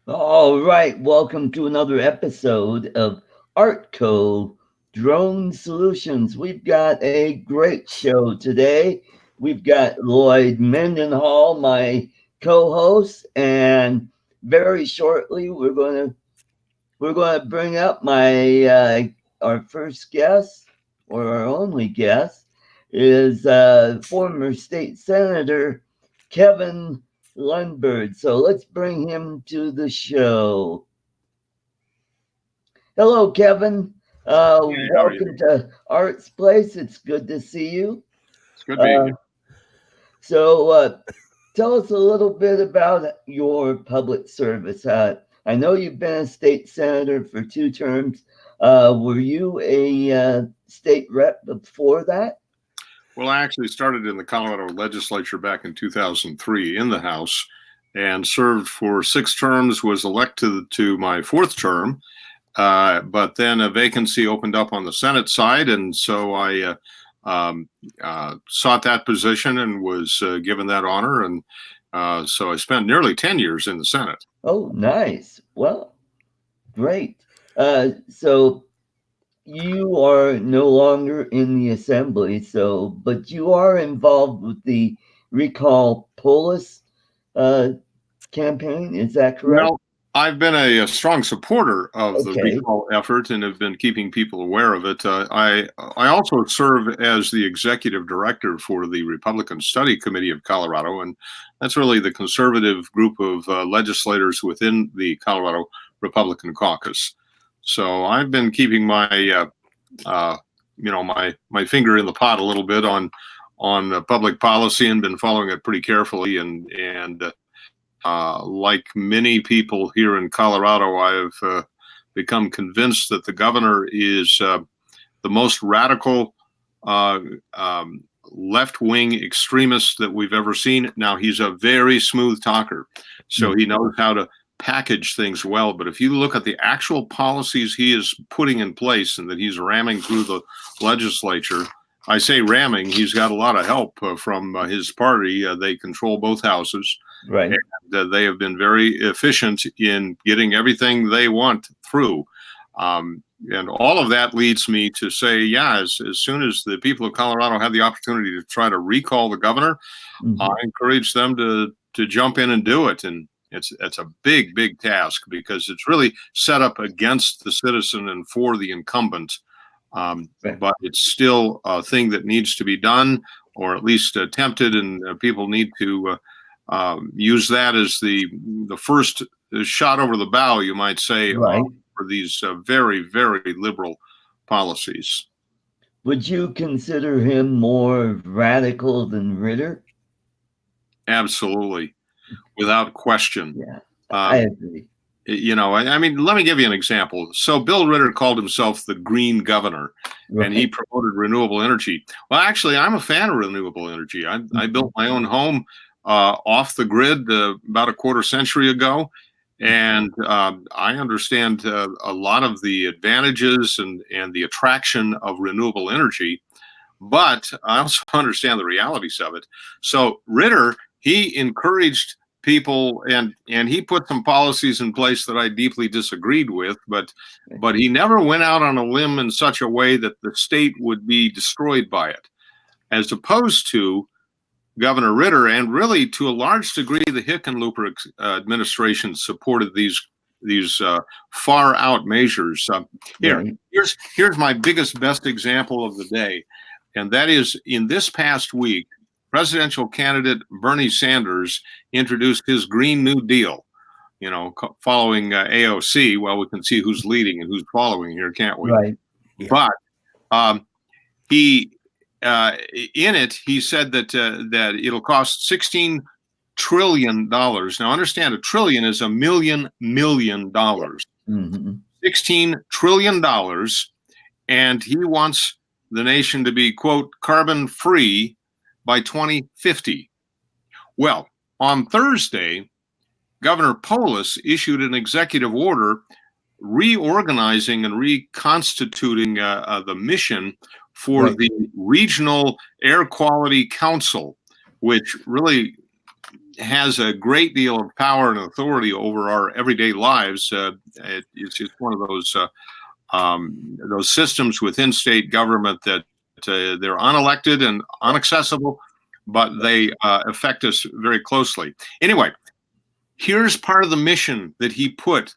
All right, welcome to another episode of ArtCo Drone Solutions. We've got a great show today. We've got Lloyd Mendenhall, my co-host, and very shortly we're going to bring up my our first guest, or our only guest, is former state senator Kevin Lundberg. So let's bring him to the show. Hello, Kevin. Hey, how are you? Welcome to Art's Place. It's good to see you. It's good being Uh, here. so, tell us a little bit about your public service. I know you've been a state senator for 2 terms. Were you a state rep before that? Well, I actually started in the Colorado legislature back in 2003 in the House and served for 6 terms, was elected to my 4th term, but then a vacancy opened up on the Senate side, and so I sought that position and was given that honor, and so I spent nearly 10 years in the Senate. Oh, nice. Well, great. So you are no longer in the assembly, but you are involved with the Recall Polis uh, campaign. Is that correct? Well, I've been a strong supporter of the Okay. recall effort and have been keeping people aware of it. I also serve as the executive director for the Republican Study Committee of Colorado, and that's really the conservative group of legislators within the Colorado Republican Caucus. So I've been keeping my my finger in the pot a little bit on public policy and been following it pretty carefully, and like many people here in Colorado, I have become convinced that the governor is the most radical left-wing extremist that we've ever seen. Now, he's a very smooth talker, so he knows how to package things well. But if you look at the actual policies he is putting in place and that he's ramming through the legislature, I say ramming, he's got a lot of help from his party. They control both houses. Right. And they have been very efficient in getting everything they want through. And all of that leads me to say, yeah, as soon as the people of Colorado have the opportunity to try to recall the governor, I encourage them to jump in and do it. And it's a big, big task because it's really set up against the citizen and for the incumbent. But it's still a thing that needs to be done, or at least attempted, and people need to use that as the first shot over the bow, you might say, Right. for these very, very liberal policies. Would you consider him more radical than Ritter? Absolutely, without question. Yeah, I agree. I mean, let me give you an example. So Bill Ritter called himself the green governor, and he promoted renewable energy. Well, actually, I'm a fan of renewable energy. I built my own home off the grid about a quarter century ago. And I understand a lot of the advantages and the attraction of renewable energy, but I also understand the realities of it. So Ritter, he encouraged people and he put some policies in place that I deeply disagreed with, but he never went out on a limb in such a way that the state would be destroyed by it, as opposed to Governor Ritter, and really to a large degree, the Hickenlooper administration supported these far out measures. Here's my best example of the day, and that is in this past week, presidential candidate Bernie Sanders introduced his Green New Deal. Following AOC. Well, we can see who's leading and who's following here, can't we? Right. Yeah. But he. In it, he said that it'll cost $16 trillion. Now, understand, $1 trillion is $1 million. $16 trillion, and he wants the nation to be, quote, carbon free by 2050. Well, on Thursday, Governor Polis issued an executive order reorganizing and reconstituting the mission for the Regional Air Quality Council, which really has a great deal of power and authority over our everyday lives. It's one of those systems within state government that they're unelected and inaccessible, but they affect us very closely. Anyway, here's part of the mission that he put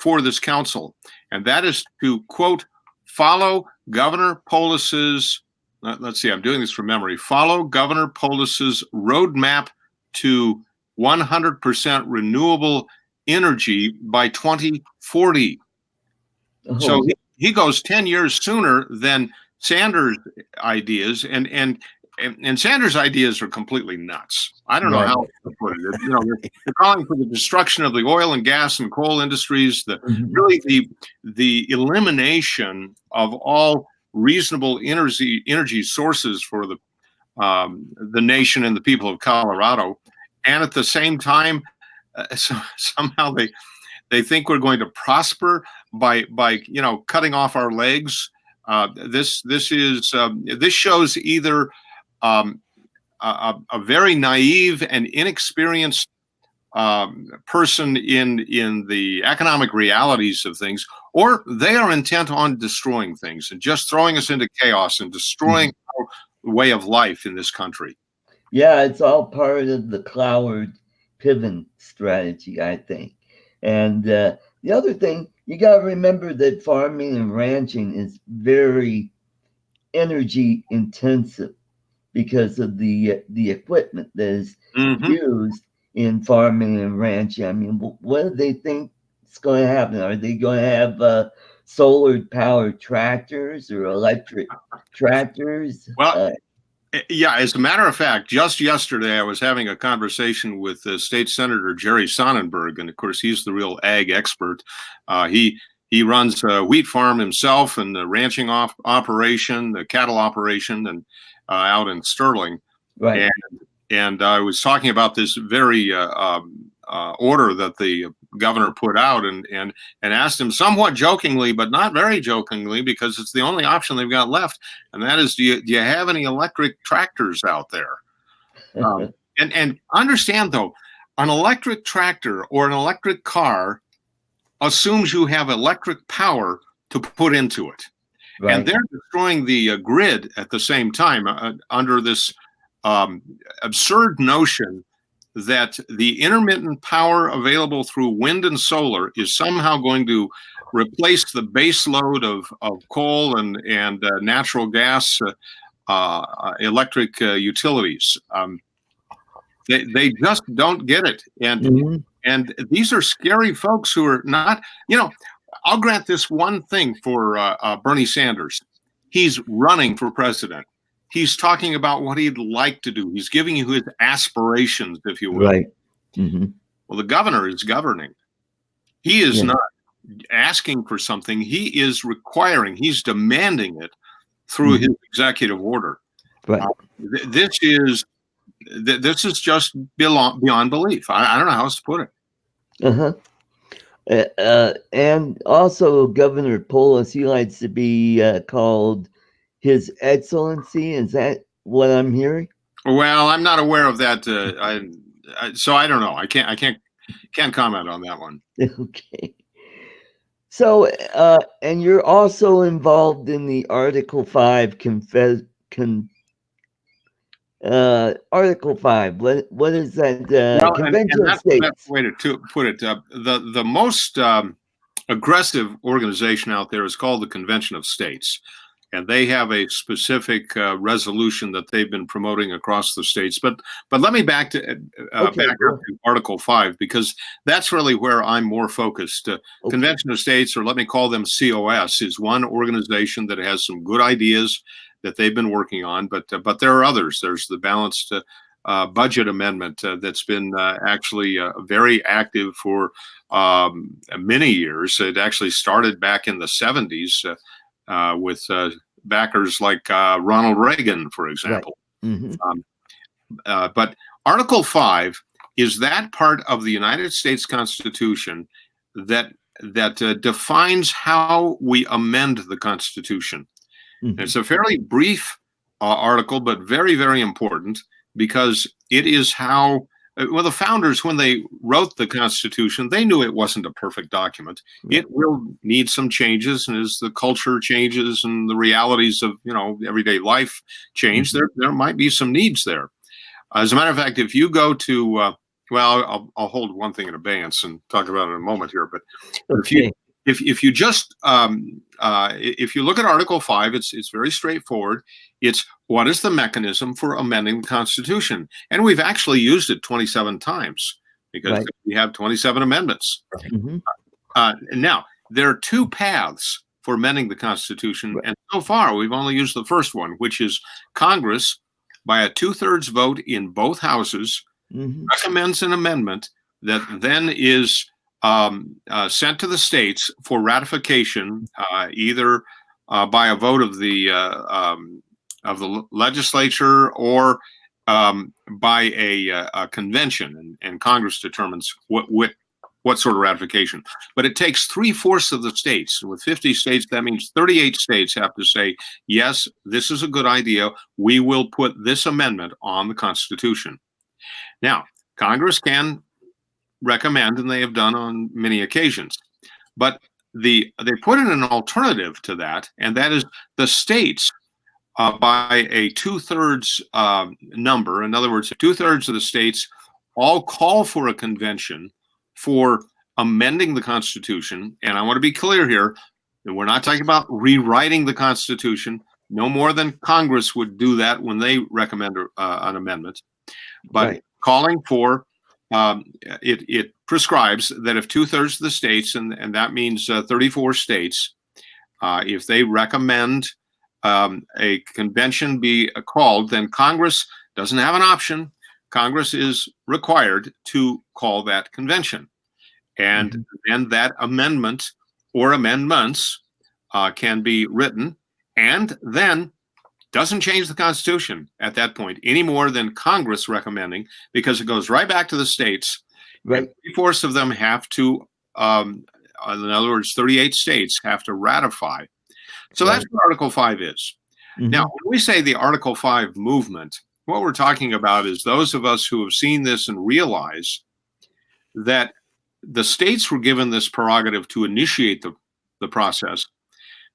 for this council, and that is to, quote, follow Governor Polis's, let's see, I'm doing this from memory, follow Governor Polis's roadmap to 100% renewable energy by 2040. Oh. So he goes 10 years sooner than Sanders' ideas, and Sanders' ideas are completely nuts. I don't know how to put it. You know, they're calling for the destruction of the oil and gas and coal industries, really the elimination of all reasonable energy sources for the nation and the people of Colorado, and at the same time, somehow they think we're going to prosper by cutting off our legs. This shows either a very naive and inexperienced person in the economic realities of things, or they are intent on destroying things and just throwing us into chaos and destroying our way of life in this country. Yeah, it's all part of the Cloward Piven strategy, I think. And the other thing, you got to remember that farming and ranching is very energy intensive because of the equipment that is used in farming and ranching. I mean, what do they think is going to happen? Are they going to have solar powered tractors or electric tractors? Well, yeah, as a matter of fact, just yesterday I was having a conversation with State Senator Jerry Sonnenberg, and of course he's the real ag expert. He runs a wheat farm himself and the ranching operation, the cattle operation, and out in Sterling. Right. And I was talking about this very order that the governor put out, and asked him somewhat jokingly, but not very jokingly, because it's the only option they've got left, and that is, do you have any electric tractors out there? And understand though, an electric tractor or an electric car assumes you have electric power to put into it. Right. And they're destroying the grid at the same time under this absurd notion that the intermittent power available through wind and solar is somehow going to replace the base load of coal and natural gas electric utilities. They just don't get it. And these are scary folks who are not, I'll grant this one thing for Bernie Sanders. He's running for president. He's talking about what he'd like to do. He's giving you his aspirations, if you will. Right. Well, the governor is governing. He is not asking for something. He is requiring, he's demanding it through his executive order. Right. This is just beyond belief. I don't know how else to put it. And also Governor Polis, he likes to be called His Excellency. Is that what I'm hearing? Well, I'm not aware of that. So I don't know. I can't comment on that one. Okay. So, and you're also involved in the Article 5 Article 5. What is that? Convention of States. That's the way to put it. The most aggressive organization out there is called the Convention of States. And they have a specific resolution that they've been promoting across the states. But let me back to Article 5, because that's really where I'm more focused. Convention of States, or let me call them COS, is one organization that has some good ideas that they've been working on. But there are others. There's the Balanced Budget Amendment that's been actually very active for many years. It actually started back in the 70s. With backers like Ronald Reagan, for example. Right. But Article 5 is that part of the United States Constitution that defines how we amend the Constitution. It's a fairly brief article, but very, very important, because it is how well, the founders, when they wrote the Constitution, they knew it wasn't a perfect document. It will need some changes, and as the culture changes and the realities of everyday life change, there might be some needs there. As a matter of fact, if you go to I'll hold one thing in abeyance and talk about it in a moment here. But if you just if you look at Article 5, it's very straightforward. It's what is the mechanism for amending the Constitution, and we've actually used it 27 times because we have 27 amendments. Now there are two paths for amending the Constitution, and so far we've only used the first one, which is Congress, by a 2/3 vote in both houses, recommends an amendment that then is sent to the states for ratification, either by a vote of the legislature or by a convention, and Congress determines what sort of ratification. But it takes 3/4 of the states. And with 50 states, that means 38 states have to say, yes, this is a good idea. We will put this amendment on the Constitution. Now, Congress can recommend, and they have done on many occasions, but they put in an alternative to that, and that is the states, by a 2/3 number. In other words, 2/3 of the states all call for a convention for amending the Constitution. And I want to be clear here that we're not talking about rewriting the Constitution. No more than Congress would do that when they recommend an amendment. But calling for it prescribes that if 2/3 of the states, and that means 34 states, if they recommend a convention be called, then Congress doesn't have an option. Congress is required to call that convention. And then that amendment or amendments can be written, and then doesn't change the Constitution at that point any more than Congress recommending, because it goes right back to the states. Right. 3/4 of them have to, in other words, 38 states have to ratify. So that's what Article 5 is. Now, when we say the Article 5 movement, what we're talking about is those of us who have seen this and realize that the states were given this prerogative to initiate the process,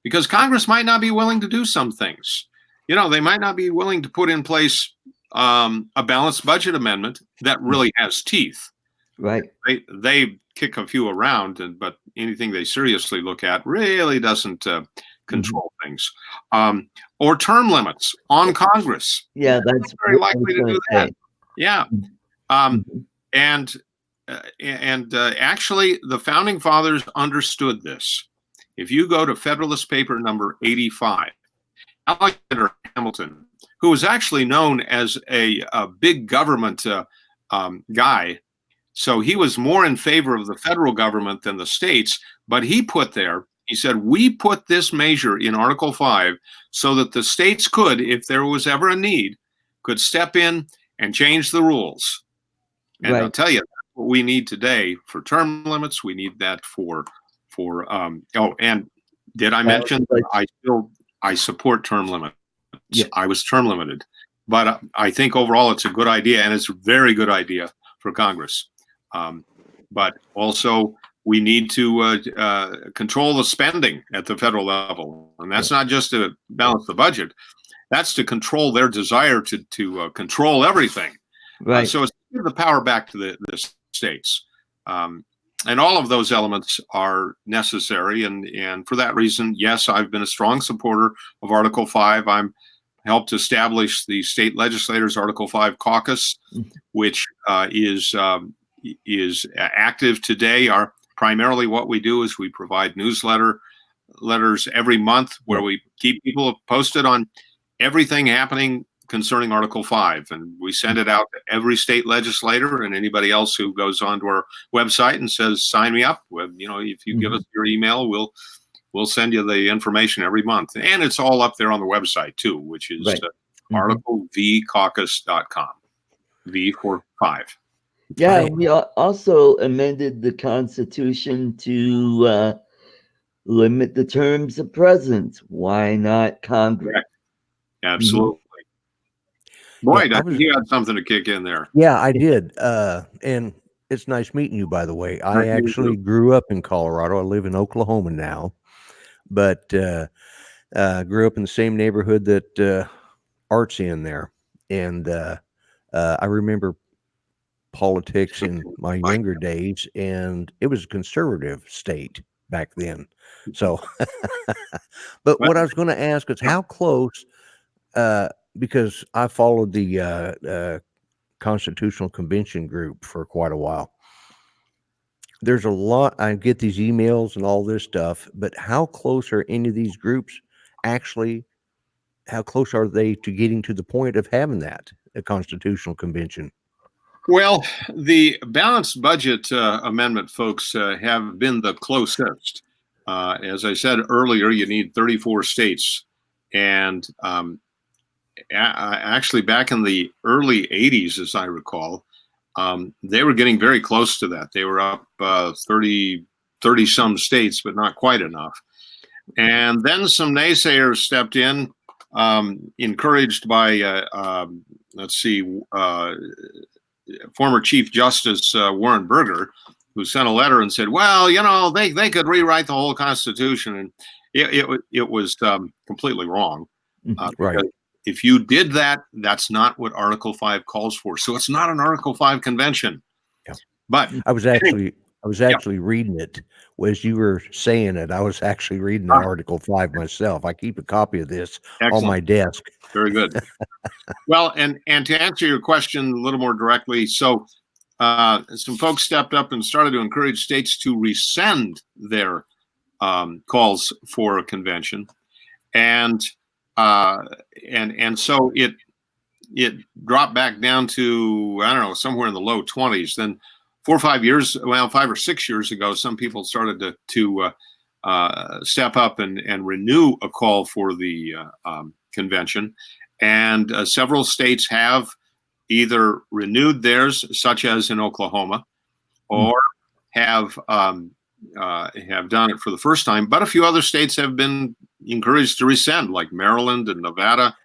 because Congress might not be willing to do some things. They might not be willing to put in place a balanced budget amendment that really has teeth. Right. They kick a few around, but anything they seriously look at really doesn't control things. Or term limits on Congress. Yeah, that's very likely to do that. Yeah. And actually, the Founding Fathers understood this. If you go to Federalist Paper number 85, Alexander Hamilton, who was actually known as a big government guy, so he was more in favor of the federal government than the states, but he said, we put this measure in Article 5 so that the states could, if there was ever a need, could step in and change the rules. And I'll tell you, that's what we need today for term limits. We need that for and did I mention I support term limits? Yeah. I was term limited, but I think overall it's a good idea, and it's a very good idea for Congress. But also we need to control the spending at the federal level, and that's not just to balance the budget. That's to control their desire to control everything. Right. So it's to give the power back to the states. And all of those elements are necessary. And for that reason, yes, I've been a strong supporter of Article 5. I'm helped establish the State Legislators Article 5 Caucus, which is active today. Primarily what we do is we provide letters every month where we keep people posted on everything happening concerning Article 5, and we send it out to every state legislator and anybody else who goes onto our website and says, sign me up. If you give us your email, we'll send you the information every month. And it's all up there on the website too, which is articlevcaucus.com. V for 5. Yeah, we also amended the Constitution to limit the terms of presidents. Why not Congress? Correct. Absolutely. Boyd, I think you had something to kick in there. Yeah, I did. And it's nice meeting you, by the way. I actually grew up in Colorado. I live in Oklahoma now, but grew up in the same neighborhood that Art's in there. And I remember politics in my younger days, and it was a conservative state back then. So, but what I was going to ask is how close, because I followed the Constitutional Convention group for quite a while. There's a lot, I get these emails and all this stuff, but how close are any of these groups actually? How close are they to getting to the point of having that a constitutional convention? Well, the balanced budget amendment folks have been the closest. As I said earlier, you need 34 states. And actually, back in the early 80s, as I recall, they were getting very close to that. They were up 30 some states, but not quite enough. And then some naysayers stepped in, encouraged by, former Chief Justice Warren Burger, who sent a letter and said, well, you know, they could rewrite the whole Constitution. And it was completely wrong. Right. If you did that, that's not what Article 5 calls for. So it's not an Article 5 convention. Yeah. But I was actually reading it as you were saying it. I was actually reading Article 5 myself. I keep a copy of this on my desk. Very good. Well, and to answer your question a little more directly, so some folks stepped up and started to encourage states to rescind their calls for a convention, and so it dropped back down to, I don't know, somewhere in the low 20s. Then 5 or 6 years ago, some people started to step up and renew a call for the convention. And several states have either renewed theirs, such as in Oklahoma, or have done it for the first time. But a few other states have been encouraged to rescind, like Maryland and Nevada.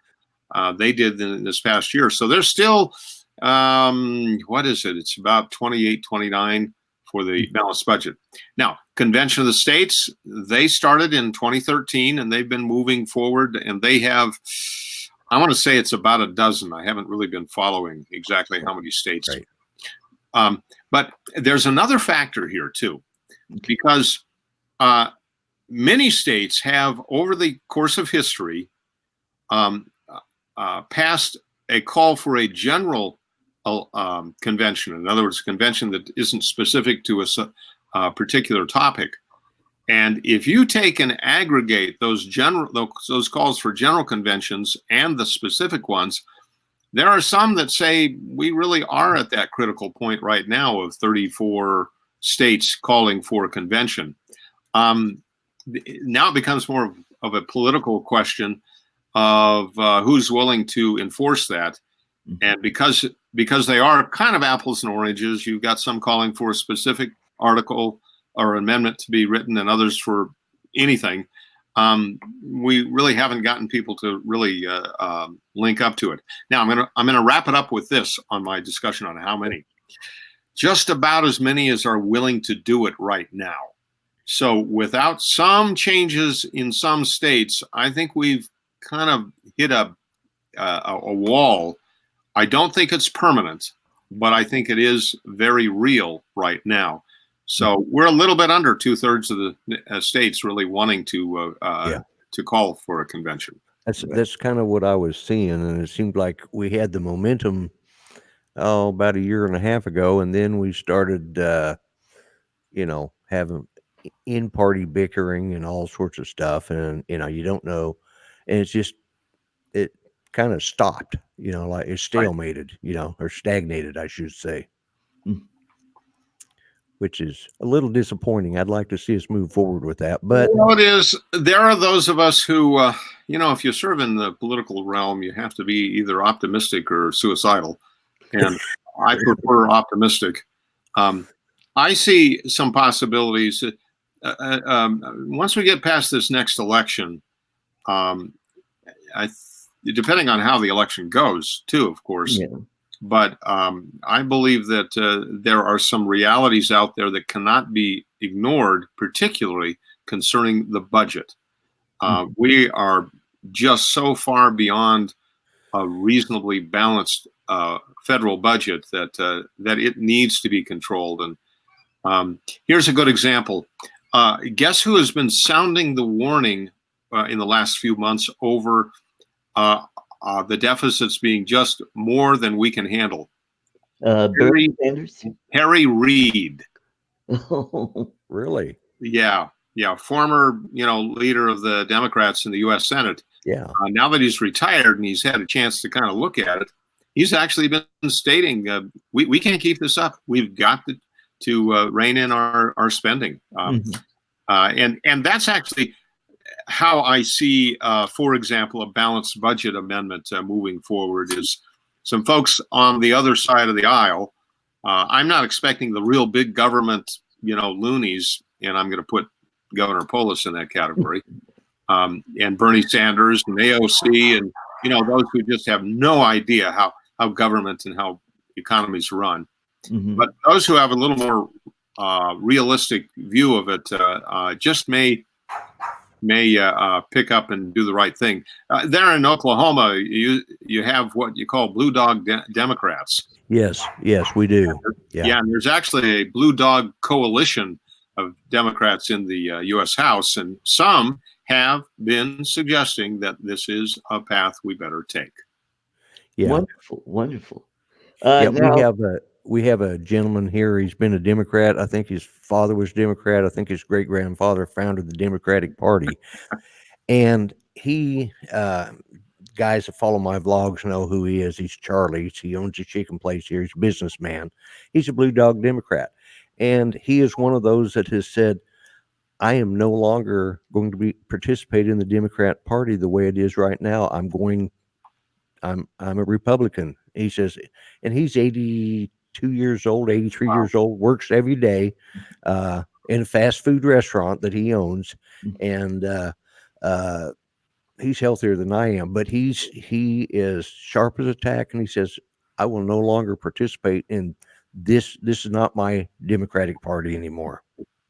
They did this past year. So there's still, what is it? It's about 28, 29 for the balanced budget. Now, Convention of the States, they started in 2013, and they've been moving forward, and they have, I want to say it's about a dozen. I haven't really been following exactly how many states. Right. But there's another factor here, too, because many states have, over the course of history, passed a call for a general convention. In other words, a convention that isn't specific to a particular topic. And if you take and aggregate those calls for general conventions and the specific ones, there are some that say we really are at that critical point right now of 34 states calling for a convention. Now it becomes more of a political question of who's willing to enforce that. And because they are kind of apples and oranges, you've got some calling for a specific article or amendment to be written and others for anything. We really haven't gotten people to really link up to it. Now I'm gonna wrap it up with this on my discussion on how many. Just about as many as are willing to do it right now. So without some changes in some states, I think we've kind of hit a wall. I don't think it's permanent, but I think it is very real right now. So we're a little bit under 2/3 of the states really wanting to call for a convention. That's kind of what I was seeing, and it seemed like we had the momentum about a year and a half ago, and then we started, having in-party bickering and all sorts of stuff, and you don't know, and it kind of stopped, like it's stalemated, or stagnated, I should say. Which is a little disappointing. I'd like to see us move forward with that. But it is. There are those of us who, if you serve in the political realm, you have to be either optimistic or suicidal. And I prefer optimistic. I see some possibilities. Once we get past this next election, depending on how the election goes, too, of course. Yeah. But I believe that there are some realities out there that cannot be ignored, particularly concerning the budget. We are just so far beyond a reasonably balanced federal budget that it needs to be controlled. And here's a good example. Guess who has been sounding the warning in the last few months over the deficits being just more than we can handle? Bernie Sanders? Harry Reid. Oh, Really? Yeah. Former, leader of the Democrats in the U.S. Senate. Yeah. Now that he's retired and he's had a chance to kind of look at it, he's actually been stating we can't keep this up. We've got to rein in our spending. And that's actually how I see, for example, a balanced budget amendment moving forward is some folks on the other side of the aisle. I'm not expecting the real big government, loonies, and I'm going to put Governor Polis in that category, and Bernie Sanders and AOC and, those who just have no idea how government and how economies run. But those who have a little more realistic view of it just may pick up and do the right thing. There in Oklahoma, you have what you call blue dog Democrats. Yes, we do. Yeah, and there's actually a blue dog coalition of Democrats in the U.S. House, and some have been suggesting that this is a path we better take. Yeah, wonderful. Now, we have a gentleman here. He's been a Democrat. I think his father was Democrat. I think his great grandfather founded the Democratic Party, and he. Guys that follow my vlogs know who he is. He's Charlie. He owns a chicken place here. He's a businessman. He's a blue dog Democrat. And he is one of those that has said, I am no longer going to participate in the Democrat Party the way it is right now. I'm a Republican. He says, and he's 82 years old, 83 years old, works every day in a fast food restaurant that he owns. And he's healthier than I am, but he is sharp as a tack, and he says, I will no longer participate in this. This is not my Democratic Party anymore.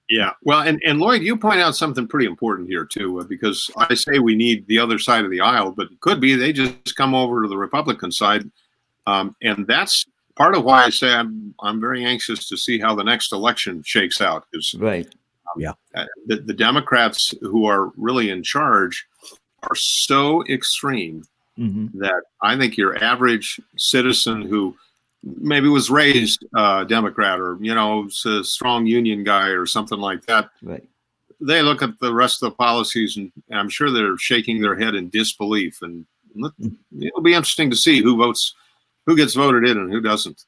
Yeah. Well, and Lloyd, you point out something pretty important here too, because I say we need the other side of the aisle, but it could be they just come over to the Republican side. And that's part of why I say I'm very anxious to see how the next election shakes out. Right. The Democrats who are really in charge are so extreme that I think your average citizen who maybe was raised Democrat or, is a strong union guy or something like that, right, they look at the rest of the policies and I'm sure they're shaking their head in disbelief. And it'll be interesting to see who gets voted in and who doesn't.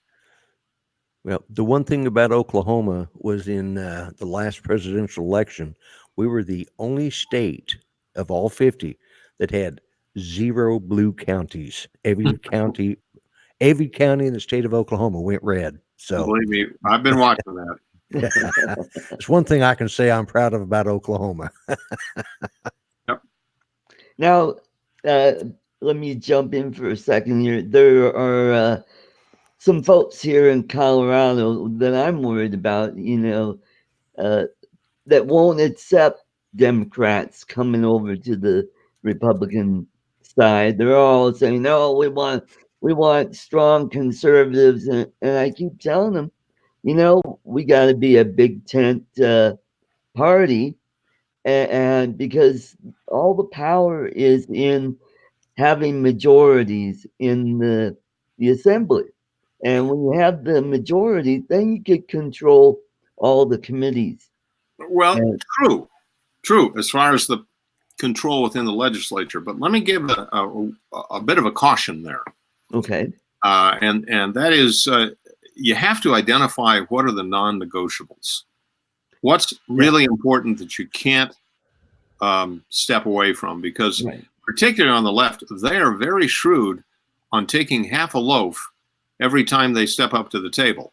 Well, the one thing about Oklahoma was in the last presidential election, we were the only state of all 50 that had 0 blue counties. Every county in the state of Oklahoma went red. So believe me, I've been watching that. It's one thing I can say I'm proud of about Oklahoma. Yep. Now, let me jump in for a second here. There are some folks here in Colorado that I'm worried about, that won't accept Democrats coming over to the Republican side. They're all saying, no, we want strong conservatives. And I keep telling them, we got to be a big tent party. And because all the power is in having majorities in the assembly. And when you have the majority, then you can control all the committees. Well, true, as far as the control within the legislature. But let me give a bit of a caution there. Okay. And that is, you have to identify what are the non-negotiables. What's really important that you can't step away from, because particularly on the left, they are very shrewd on taking half a loaf every time they step up to the table.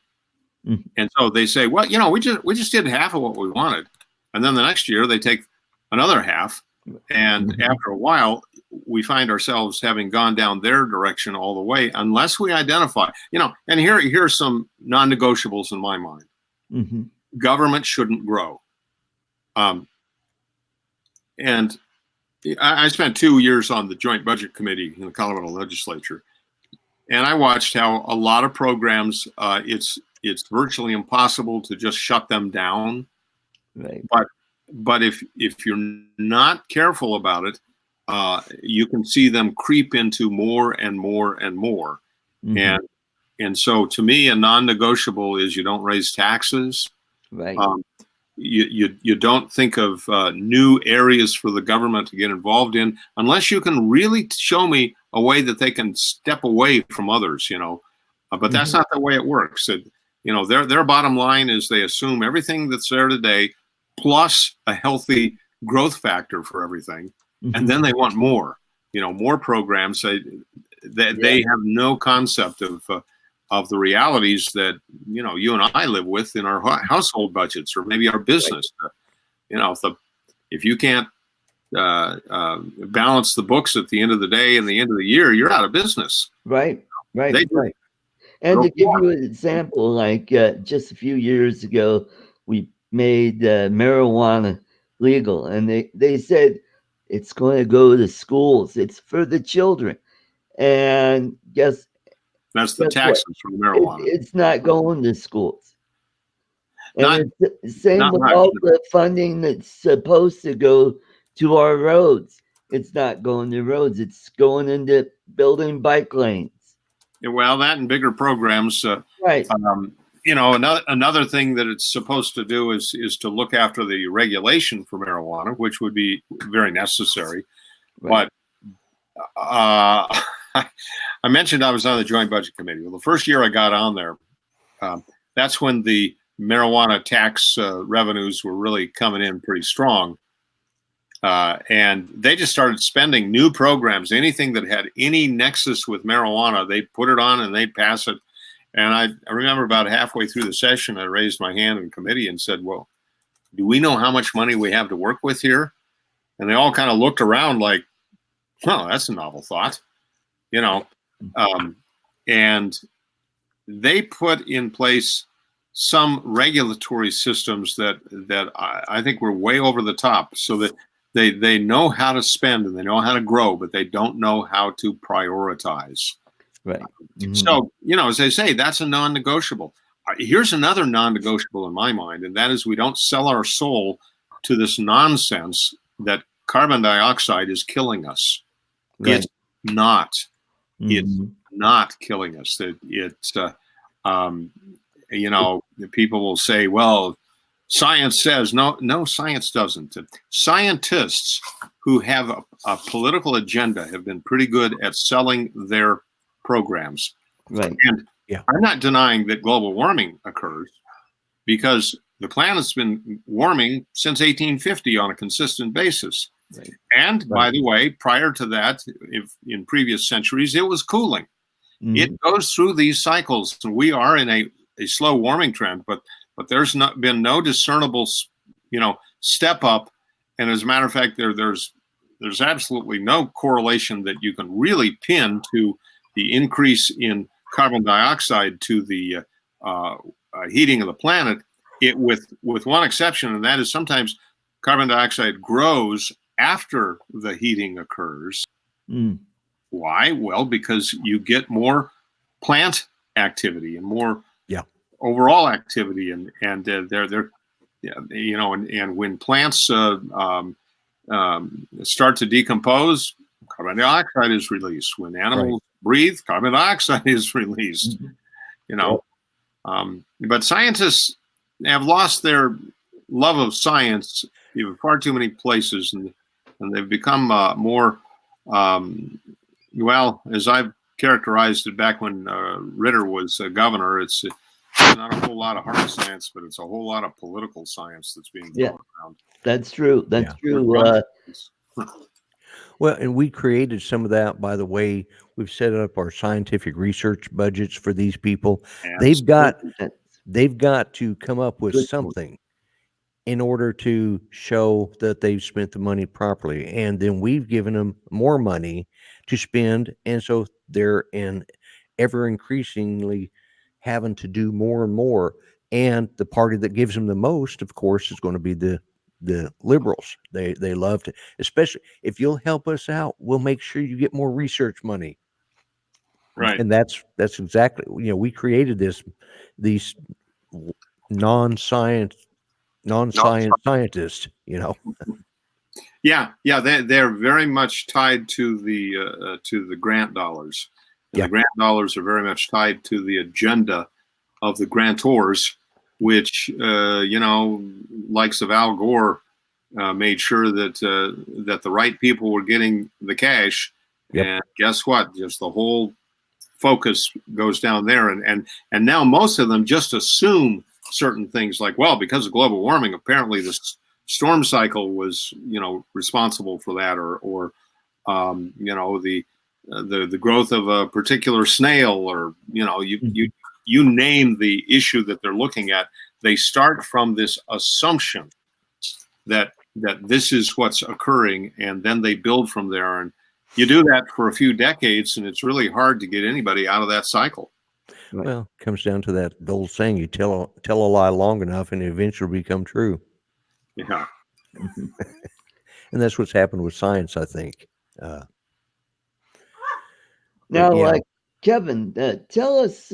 And so they say, well, we just did half of what we wanted. And then the next year they take another half. And after a while, we find ourselves having gone down their direction all the way, unless we identify, and here's some non-negotiables in my mind. Mm-hmm. Government shouldn't grow. And I spent 2 years on the Joint Budget Committee in the Colorado Legislature, and I watched how a lot of programs, it's virtually impossible to just shut them down. Right. But if you're not careful about it, you can see them creep into more and more and more. Mm-hmm. And so to me, a non-negotiable is you don't raise taxes. Right. You don't think of new areas for the government to get involved in unless you can really show me a way that they can step away from others, but that's Mm-hmm. not the way it works. Their bottom line is they assume everything that's there today plus a healthy growth factor for everything. Mm-hmm. And then they want more, more programs. They have no concept of the realities that, you and I live with in our household budgets or maybe our business. Right. If you can't balance the books at the end of the day and the end of the year, you're out of business. Right. Right. Right. And to give you an example, like just a few years ago, we made marijuana legal, and they said it's going to go to schools. It's for the children. And guess that's the taxes from marijuana. It's not going to schools. And it's the same with all the funding that's supposed to go to our roads. It's not going to roads. It's going into building bike lanes. Well, that and bigger programs. Right. Another thing that it's supposed to do is to look after the regulation for marijuana, which would be very necessary. Right. But I mentioned I was on the Joint Budget Committee. Well, the first year I got on there, that's when the marijuana tax revenues were really coming in pretty strong. And they just started spending new programs. Anything that had any nexus with marijuana, they put it on and they pass it. And I remember about halfway through the session, I raised my hand in committee and said, well, do we know how much money we have to work with here? And they all kind of looked around like, oh, that's a novel thought, and they put in place some regulatory systems that I think were way over the top, so that they know how to spend and they know how to grow, but they don't know how to prioritize. Right. Mm-hmm. So, as they say, that's a non-negotiable. Here's another non-negotiable in my mind, and that is we don't sell our soul to this nonsense that carbon dioxide is killing us. Right. It's not. Mm-hmm. It's not killing us. People will say, well, science says. No, science doesn't. Scientists who have a political agenda have been pretty good at selling their programs. Right. And I'm not denying that global warming occurs, because the planet's been warming since 1850 on a consistent basis. Right. And by the way, prior to that, in previous centuries, it was cooling. Mm-hmm. It goes through these cycles, and we are in a slow warming trend, but there's been no discernible, step up. And as a matter of fact, there's absolutely no correlation that you can really pin to the increase in carbon dioxide to the heating of the planet. With one exception, and that is sometimes carbon dioxide grows after the heating occurs. Mm. Why? Well, because you get more plant activity and more overall activity, and when plants start to decompose, carbon dioxide is released. When animals breathe, carbon dioxide is released. Mm-hmm. But scientists have lost their love of science in far too many places, and they've become more, as I've characterized it back when Ritter was governor, it's not a whole lot of hard science, but it's a whole lot of political science that's being thrown around. That's true. That's true. Well, and we created some of that, by the way. We've set up our scientific research budgets for these people. They've got to come up with something in order to show that they've spent the money properly. And then we've given them more money to spend. And so they're in ever increasingly having to do more and more. And the party that gives them the most, of course, is going to be the liberals. They love to, especially if you'll help us out, we'll make sure you get more research money. Right. And that's exactly, we created these non-science scientists, Yeah, they're very much tied to the grant dollars. And Yeah. The grant dollars are very much tied to the agenda of the grantors, which likes of Al Gore made sure that that the right people were getting the cash. Yep. And guess what? Just the whole focus goes down there, and now most of them just assume certain things like, well, because of global warming, apparently this storm cycle was responsible for that, or the growth of a particular snail, or you name the issue that they're looking at. They start from this assumption that this is what's occurring, and then they build from there. And you do that for a few decades, and it's really hard to get anybody out of that cycle. Right. Well, it comes down to that old saying: you tell a lie long enough, and it eventually become true. Yeah. And that's what's happened with science, I think. Now, Kevin, tell us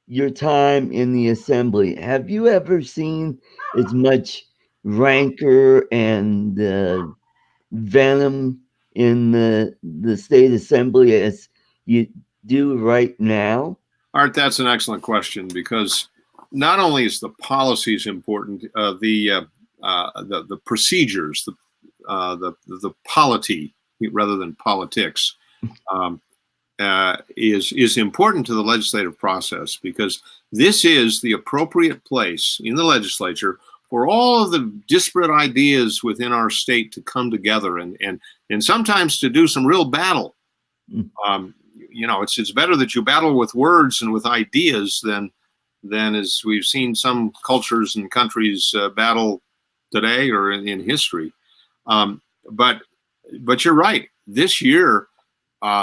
your time in the assembly. Have you ever seen as much rancor and venom in the state assembly as you do right now? Art, that's an excellent question, because not only is the policies important, the procedures, the polity rather than politics, is important to the legislative process, because this is the appropriate place in the legislature for all of the disparate ideas within our state to come together and sometimes to do some real battle. It's better that you battle with words and with ideas than as we've seen some cultures and countries battle today or in history. But you're right. This year,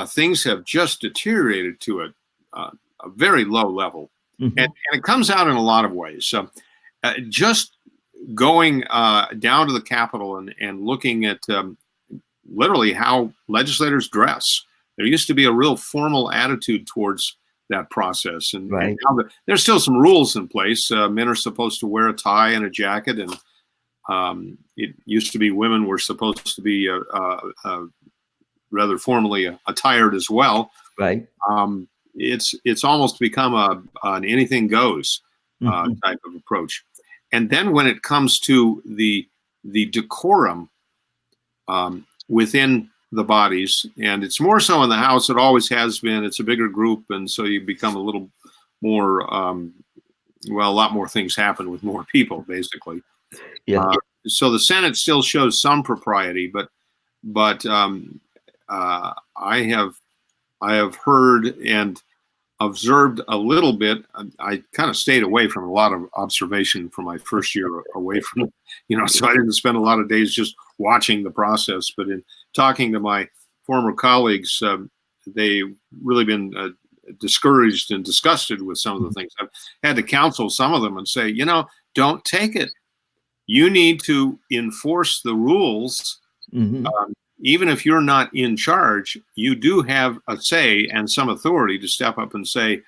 things have just deteriorated to a very low level, and it comes out in a lot of ways. So, just going down to the Capitol and looking at literally how legislators dress. There used to be a real formal attitude towards that process, and now there's still some rules in place. Men are supposed to wear a tie and a jacket, and it used to be women were supposed to be rather formally attired as well. Right. It's almost become an anything goes type of approach. And then when it comes to the decorum within the bodies, and it's more so in the House, it always has been. It's a bigger group, and so you become a little more, a lot more things happen with more people, basically. Yeah. So the Senate still shows some propriety, but I have heard and observed a little bit. I kind of stayed away from a lot of observation for my first year away from, so I didn't spend a lot of days just watching the process. But in talking to my former colleagues, they've really been discouraged and disgusted with some of the things. I've had to counsel some of them and say, don't take it. You need to enforce the rules. Even if you're not in charge, you do have a say and some authority to step up and say,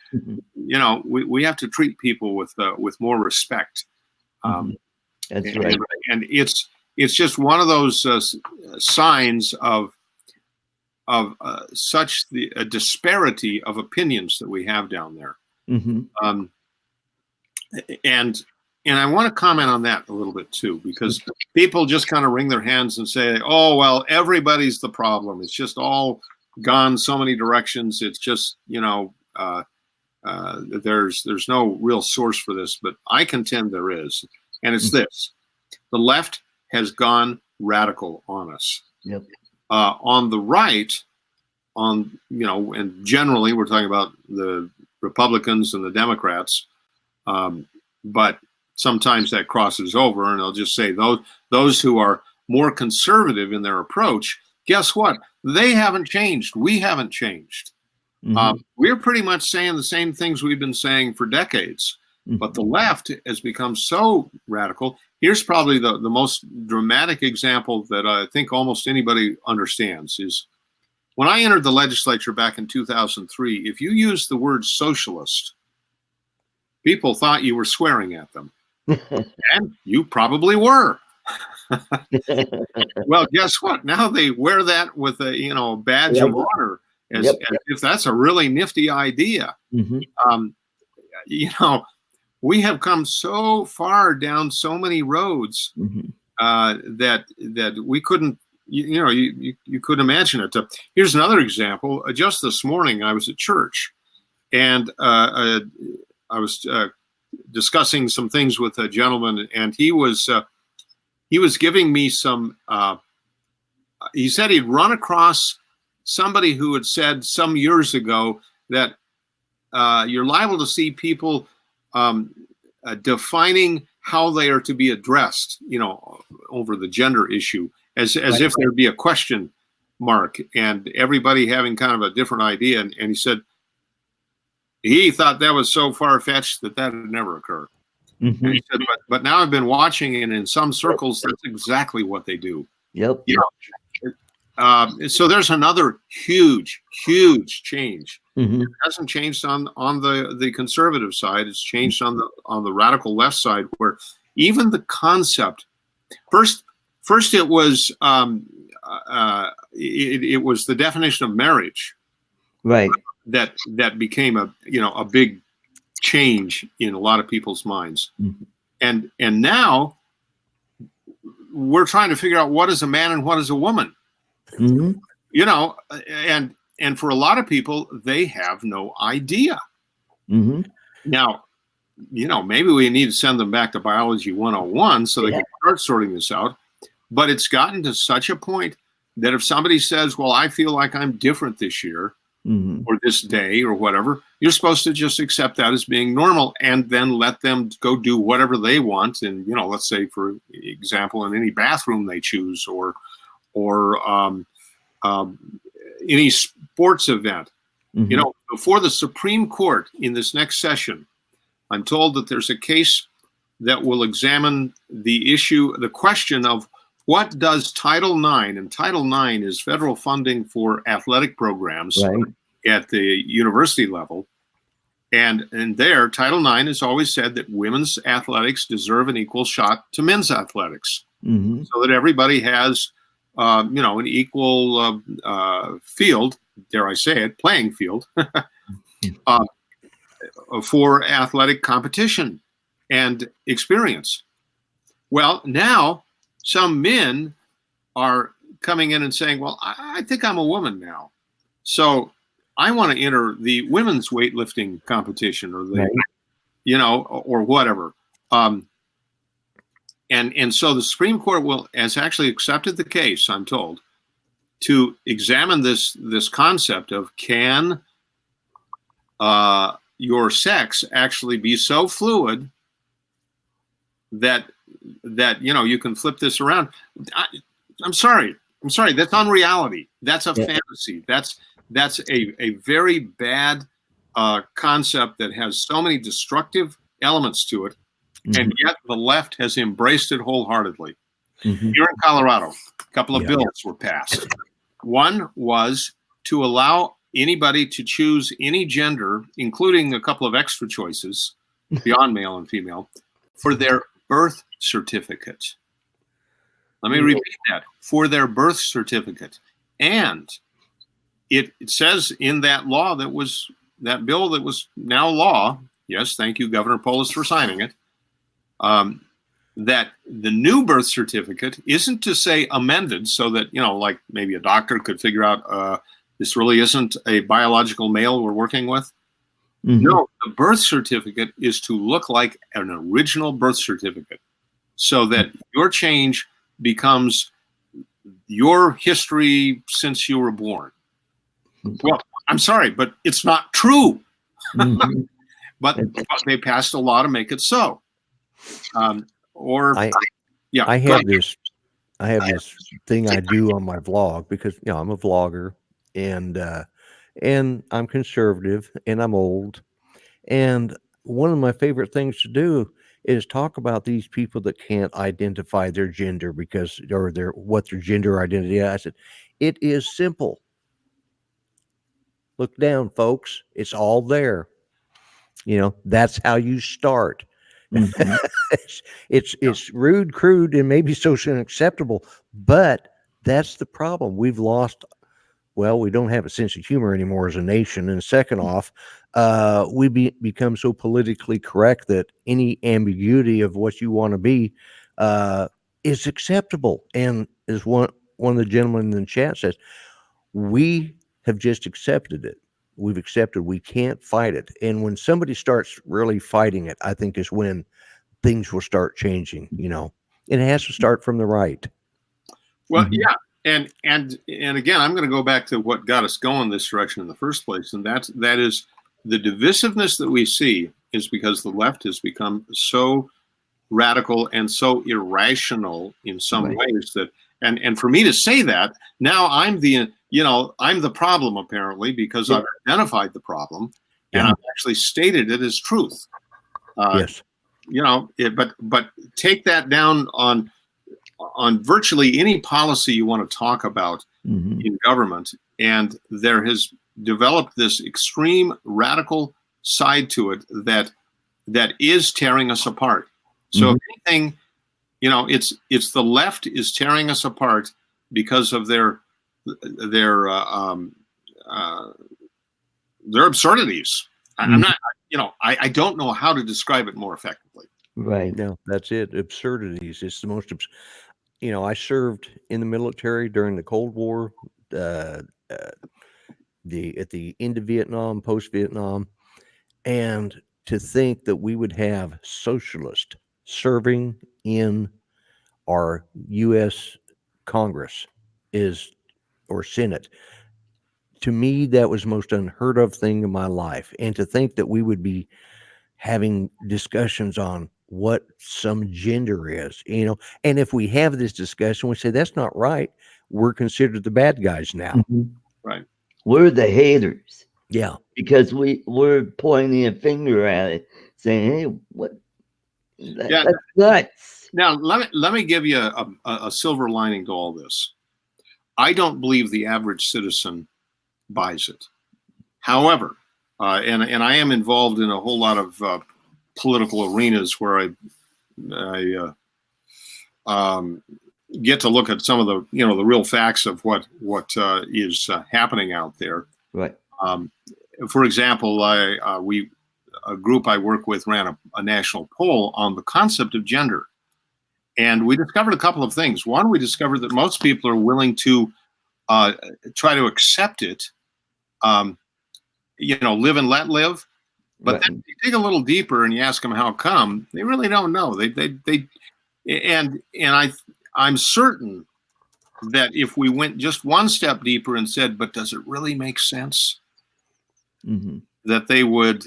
we have to treat people with more respect. That's right. And it's just one of those signs of such a disparity of opinions that we have down there. And I want to comment on that a little bit too, because people just kind of wring their hands and say, "Oh, well, everybody's the problem. It's just all gone so many directions. It's just, there's no real source for this." But I contend there is, and it's this: the left has gone radical on us. Yep. On the right, and generally we're talking about the Republicans and the Democrats, but sometimes that crosses over, and they'll just say those who are more conservative in their approach, guess what? They haven't changed. We haven't changed. We're pretty much saying the same things we've been saying for decades, but the left has become so radical. Here's probably the most dramatic example that I think almost anybody understands is when I entered the legislature back in 2003, if you used the word socialist, people thought you were swearing at them. And you probably were. Well, guess what? Now they wear that with a badge of honor as if that's a really nifty idea. We have come so far down so many roads that we couldn't, you couldn't imagine it. Here's another example. Just this morning, I was at church, and I was discussing some things with a gentleman, and he was giving me some. He said he'd run across somebody who had said some years ago that you're liable to see people defining how they are to be addressed, over the gender issue, as if there'd be a question mark, and everybody having kind of a different idea. And he said he thought that was so far-fetched that would never occur. And he said, but now I've been watching, and in some circles, that's exactly what they do. So there's another huge change. It hasn't changed on the conservative side. It's changed on the radical left side, where even the concept first it was it was the definition of marriage, right? That became a big change in a lot of people's minds, and now we're trying to figure out what is a man and what is a woman. And for a lot of people, they have no idea. Now, maybe we need to send them back to Biology 101 so they can start sorting this out. But it's gotten to such a point that if somebody says, well, I feel like I'm different this year or this day or whatever, you're supposed to just accept that as being normal and then let them go do whatever they want. And, let's say, for example, in any bathroom they choose or any sports event. Before the Supreme Court in this next session, I'm told that there's a case that will examine the question of what does Title IX, and Title IX is federal funding for athletic programs at the university level. And there, Title IX has always said that women's athletics deserve an equal shot to men's athletics, so that everybody has an equal field, dare I say it, playing field for athletic competition and experience. Well, now some men are coming in and saying, well, I think I'm a woman now, so I want to enter the women's weightlifting competition or or whatever. And so the Supreme Court has actually accepted the case, I'm told, to examine this concept of can your sex actually be so fluid that you can flip this around. I'm sorry, that's unreality. That's a fantasy. That's a very bad concept that has so many destructive elements to it. And yet the left has embraced it wholeheartedly. Here in Colorado, a couple of bills were passed. One was to allow anybody to choose any gender, including a couple of extra choices beyond male and female, for their birth certificate. Let me repeat that. For their birth certificate. And it says in that law that bill that was now law, yes, thank you, Governor Polis, for signing it, that the new birth certificate isn't to say amended so that, like maybe a doctor could figure out this really isn't a biological male we're working with. No, the birth certificate is to look like an original birth certificate so that your change becomes your history since you were born. Well, I'm sorry, but it's not true. But they passed a law to make it so. Or I yeah, I go have ahead. this thing I do on my vlog because I'm a vlogger and I'm conservative and I'm old. And one of my favorite things to do is talk about these people that can't identify their gender because or their gender identity is. I said, it is simple. Look down, folks. It's all there. That's how you start. Mhm. It's rude, crude, and maybe socially unacceptable, but that's the problem. We don't have a sense of humor anymore as a nation. And second off, become so politically correct that any ambiguity of what you want to be uh, is acceptable. And as one of the gentlemen in the chat says, we have just accepted it. We've accepted we can't fight it. And when somebody starts really fighting it, I think is when things will start changing. It has to start from the right. Well, Mhm. yeah, and again, I'm going to go back to what got us going this direction in the first place, and that is the divisiveness that we see is because the left has become so radical and so irrational in some Right. ways that, and for me to say that now, I'm the problem apparently because Yeah. I've identified the problem and Yeah. I've actually stated it as truth. Yes. But take that down on virtually any policy you want to talk about Mhm. in government, and there has developed this extreme radical side to it that is tearing us apart. So Mhm. if anything, it's the left is tearing us apart because of their uh, their absurdities. I'm Mhm. not, I don't know how to describe it more effectively. Right. No, that's it. Absurdities. It's the most. I served in the military during the Cold War, uh, uh, at the end of Vietnam, post Vietnam, and to think that we would have socialists serving in our U.S. Congress is or Senate. To me, that was the most unheard of thing in my life. And to think that we would be having discussions on what some gender is, and if we have this discussion, we say that's not right. We're considered the bad guys now. Mhm. Right. We're the haters Yeah. because we're pointing a finger at it, saying, "Hey, what? Yeah. That's nuts." Now let me give you a silver lining to all this. I don't believe the average citizen buys it. However, and I am involved in a whole lot of political arenas where I get to look at some of the real facts of what is happening out there. Right. Um, for example, a group I work with ran a national poll on the concept of gender, and we discovered a couple of things. One, we discovered that most people are willing to try to accept it, live and let live. But Right. then you dig a little deeper and you ask them how come, they really don't know. I'm certain that if we went just one step deeper and said, but does it really make sense? Mhm. That they would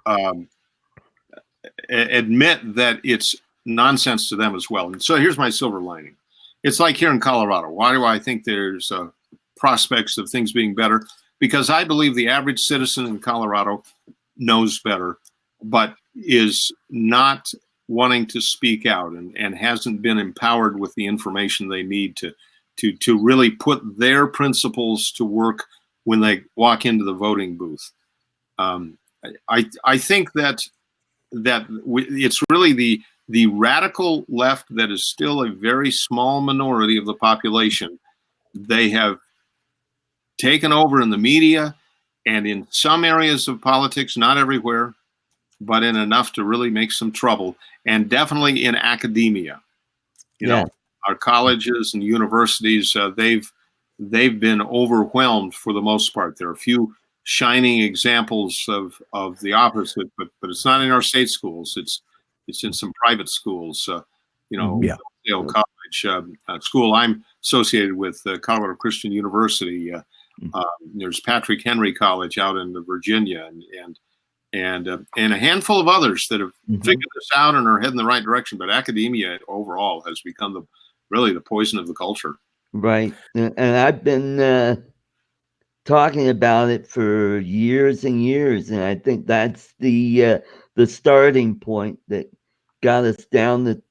um, admit that it's nonsense to them as well. And so here's my silver lining. It's like here in Colorado. Why do I think there's prospects of things being better? Because I believe the average citizen in Colorado knows better, but is not wanting to speak out and hasn't been empowered with the information they need to really put their principles to work when they walk into the voting booth. I think that it's really the radical left that is still a very small minority of the population. They have taken over in the media and in some areas of politics, not everywhere, but in enough to really make some trouble, and definitely in academia. Yeah. Our colleges and universities, they've been overwhelmed for the most part. There are a few shining examples of the opposite, but it's not in our state schools. It's in some private schools. Mhm. Yeah. Yale College school I'm associated with, Colorado Christian University. Mhm. There's Patrick Henry College out in Virginia, and and a handful of others that have figured this out and are heading the right direction. But academia overall has become really the poison of the culture. Right. And I've been talking about it for years and years, and I think that's the starting point that got us down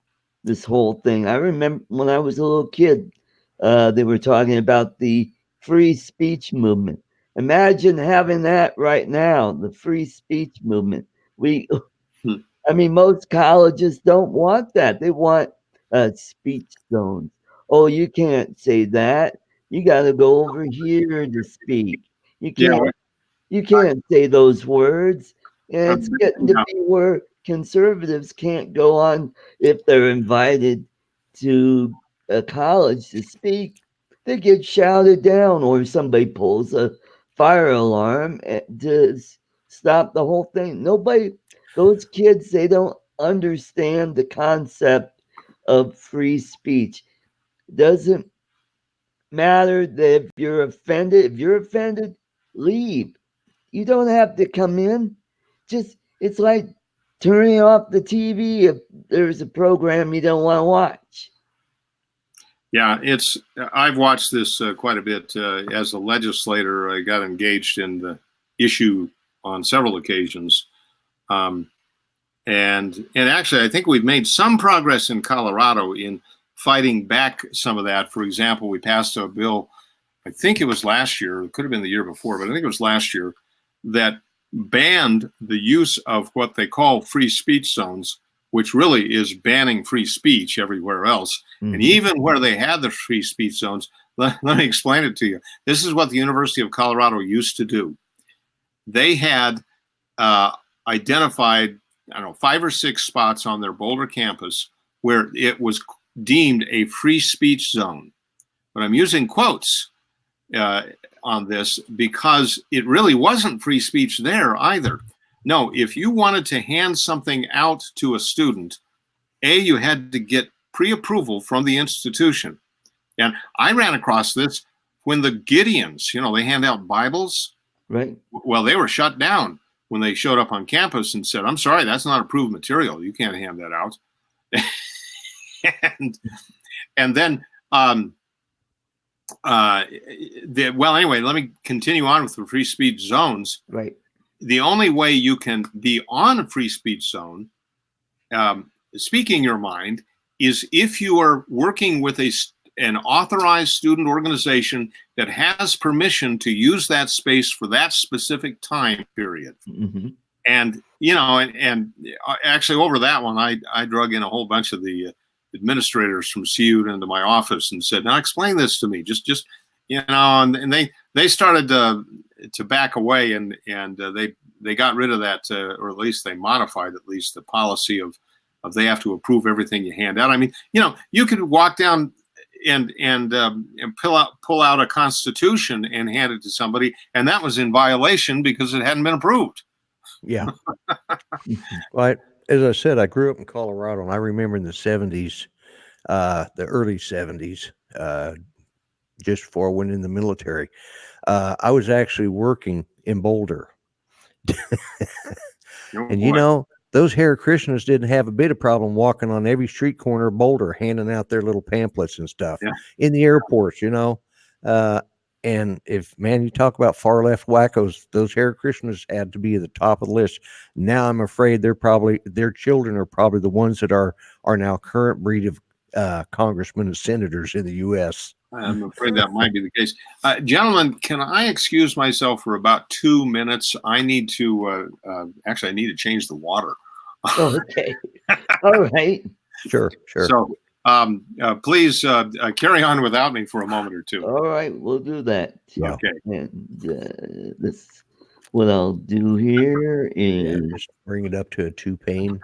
this whole thing. I remember when I was a little kid, they were talking about the free speech movement. Imagine having that right now, the free speech movement. I mean, most colleges don't want that. They want speech zones. Oh, you can't say that. You got to go over here to speak. You Yeah, can't. You can't say those words. And it's getting to yeah. be where conservatives can't go on if they're invited to a college to speak. They get shouted down, or somebody pulls a fire alarm to stop the whole thing. Nobody, those kids, they don't understand the concept of free speech. Doesn't matter that if you're offended, leave. You don't have to come in. Just it's like turning off the TV if there's a program you don't want to watch. Yeah, I've watched this quite a bit as a legislator. I got engaged in the issue on several occasions, and actually, I think we've made some progress in Colorado in fighting back some of that. For example, we passed a bill, I think it was last year, it could have been the year before, but I think it was last year, that banned the use of what they call free speech zones, which really is banning free speech everywhere else. And even where they had the free speech zones, let me explain it to you. This is what the University of Colorado used to do. They had identified, I don't know, 5 or 6 spots on their Boulder campus where it was deemed a free speech zone. But I'm using quotes on this because it really wasn't free speech there either. No, if you wanted to hand something out to a student, you had to get pre-approval from the institution. And I ran across this when the Gideons, they hand out Bibles. Right. Well, they were shut down when they showed up on campus and said, "I'm sorry, that's not approved material. You can't hand that out." and then, anyway, let me continue on with the free speech zones. Right. The only way you can be on a free speech zone, speaking your mind, is if you are working with an authorized student organization that has permission to use that space for that specific time period. And actually over that one, I drug in a whole bunch of the administrators from CU into my office and said, "Now explain this to me." And they started to back away, and they got rid of that, or at least they modified the policy of they have to approve everything you hand out. I mean, you could walk down and pull out a constitution and hand it to somebody, and that was in violation because it hadn't been approved. Yeah. Well, as I said, I grew up in Colorado, and I remember in the 70s, the early 70s, just before I went in the military, I was actually working in Boulder. And those Hare Krishnas didn't have a bit of problem walking on every street corner of Boulder, handing out their little pamphlets and stuff in the airports, and if, man, you talk about far left wackos, those Hare Krishnas had to be at the top of the list. Now I'm afraid their children are probably the ones that are now current breed of congressmen and senators in the U.S. I'm afraid that might be the case. Gentlemen, can I excuse myself for about 2 minutes? I need to I need to change the water. Okay. All right. Sure. So please carry on without me for a moment or two. All right, we'll do that. Yeah. Okay. And what I'll do here is just bring it up to a 2-pane.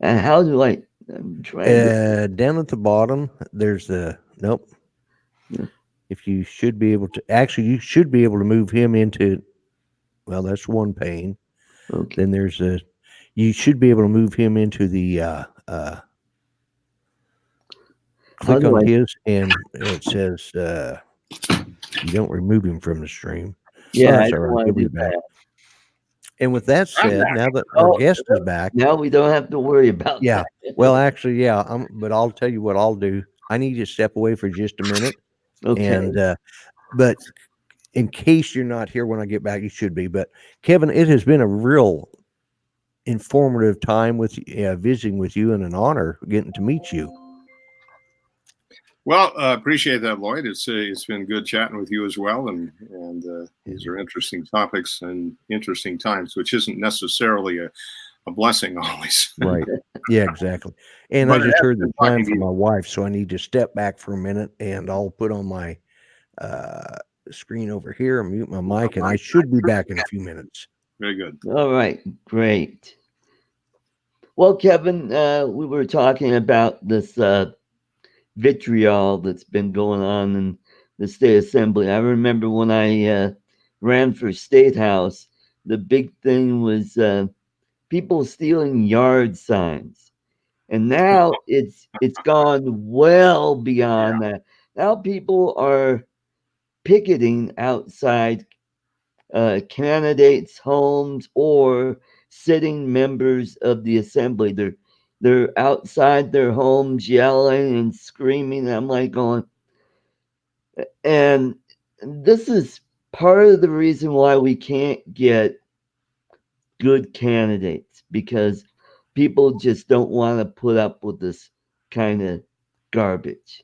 And how do I'm trying down at the bottom, there's nope. Yeah. If you should be able to move him into, well, that's 1 pane. Okay. Then you should be able to move him into the click on his, and it says you don't remove him from the stream. Yeah, Oh, I don't want to do that. And with that I'm said, back. now that our guest is back, Now we don't have to worry about yeah. that. Well, actually, yeah. But I'll tell you what I'll do. I need you to step away for just a minute, Okay. and but in case you're not here when I get back, you should be. But Kevin, it has been a real informative time with visiting with you, and an honor getting to meet you. Well, appreciate that, Lloyd. It's been good chatting with you as well, and these are interesting topics and interesting times, which isn't necessarily a blessing always. Right. Yeah, exactly. And But I it just has heard been the time talking to from you. my wife, so I need to step back for a minute, and I'll put on my screen over here and mute my mic, and I should be back in a few minutes. Very good. All right. Great. Well, Kevin, we were talking about this vitriol that's been going on in the state assembly. I remember when I ran for state house, the big thing was people stealing yard signs, and now it's gone well beyond that. Now people are picketing outside candidates' homes or sitting members of the assembly. They're outside their homes yelling and screaming. I'm like going, and this is part of the reason why we can't get good candidates, because people just don't want to put up with this kind of garbage.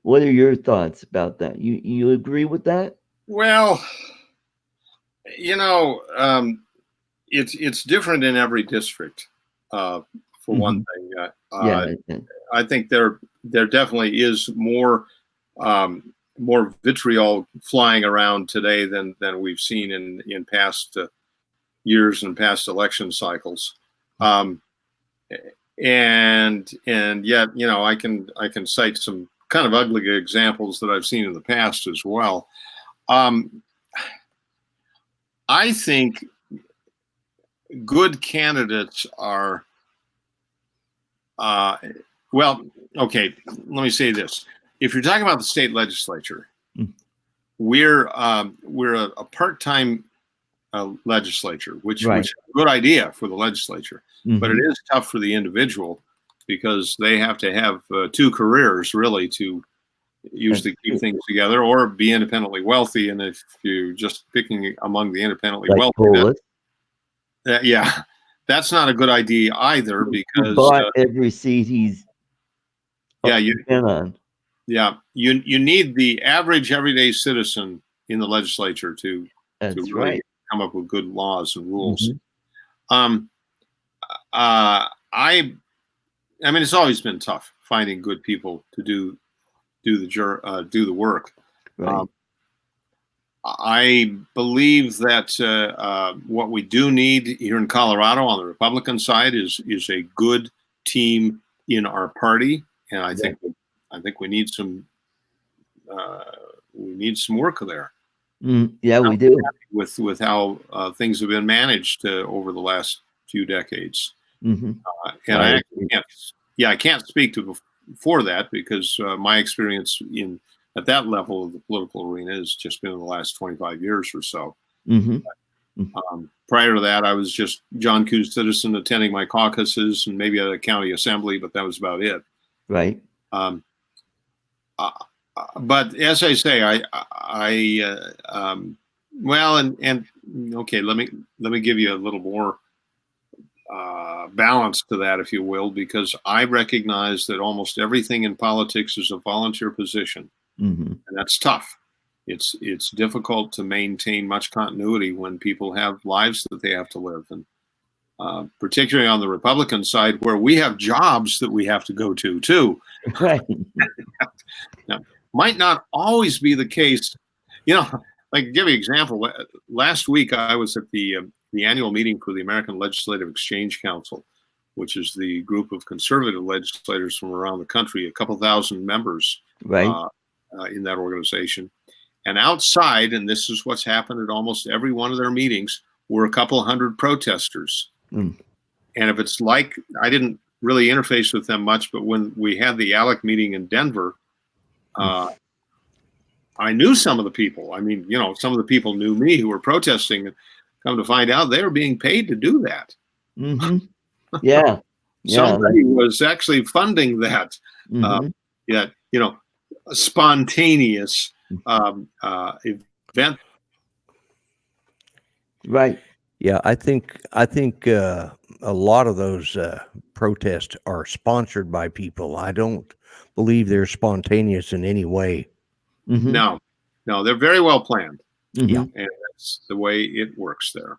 What are your thoughts about that? You agree with that? Well, you know, it's different in every district. For one thing, Yeah. I think there definitely is more more vitriol flying around today than we've seen in past years and past election cycles. And yet, you know, I can cite some kind of ugly examples that I've seen in the past as well. I think good candidates are well, okay, let me say this. If you're talking about the state legislature, we're a part-time legislature, which is a good idea for the legislature, but it is tough for the individual because they have to have two careers really to usually keep things together or be independently wealthy. And if you're just picking among the independently wealthy, yeah, that's not a good idea either, because bought every seat he's on. Yeah, you need the average everyday citizen in the legislature to really come up with good laws and rules. I mean, it's always been tough finding good people to do the work. Right. I believe that what we do need here in Colorado on the Republican side is a good team in our party, and I think we need some work there. Yeah, we do. With how things have been managed over the last few decades, and I can't speak to before that because my experience at that level of the political arena has just been in the last 25 years or so. Prior to that, I was just John Q. citizen attending my caucuses and maybe at a county assembly, but that was about it. Right. But as I say, well, and okay, let me give you a little more balance to that, if you will, because I recognize that almost everything in politics is a volunteer position, and that's tough. It's difficult to maintain much continuity when people have lives that they have to live, and particularly on the Republican side, where we have jobs that we have to go to too. Right. Now, might not always be the case. You know, like, give you an example. Last week, I was at the annual meeting for the American Legislative Exchange Council, which is the group of conservative legislators from around the country, a couple thousand members in that organization. And outside, and this is what's happened at almost every one of their meetings, were a couple hundred protesters. And if it's like, I didn't really interface with them much, but when we had the ALEC meeting in Denver, I knew some of the people. I mean, you know, some of the people knew me who were protesting, come to find out, they were being paid to do that. Mm-hmm. Yeah. Somebody was actually funding that. Mm-hmm. Yet, spontaneous event. Right. Yeah, I think a lot of those protests are sponsored by people. I don't believe they're spontaneous in any way. Mm-hmm. No, they're very well planned. Mm-hmm. Yeah. And that's the way it works there.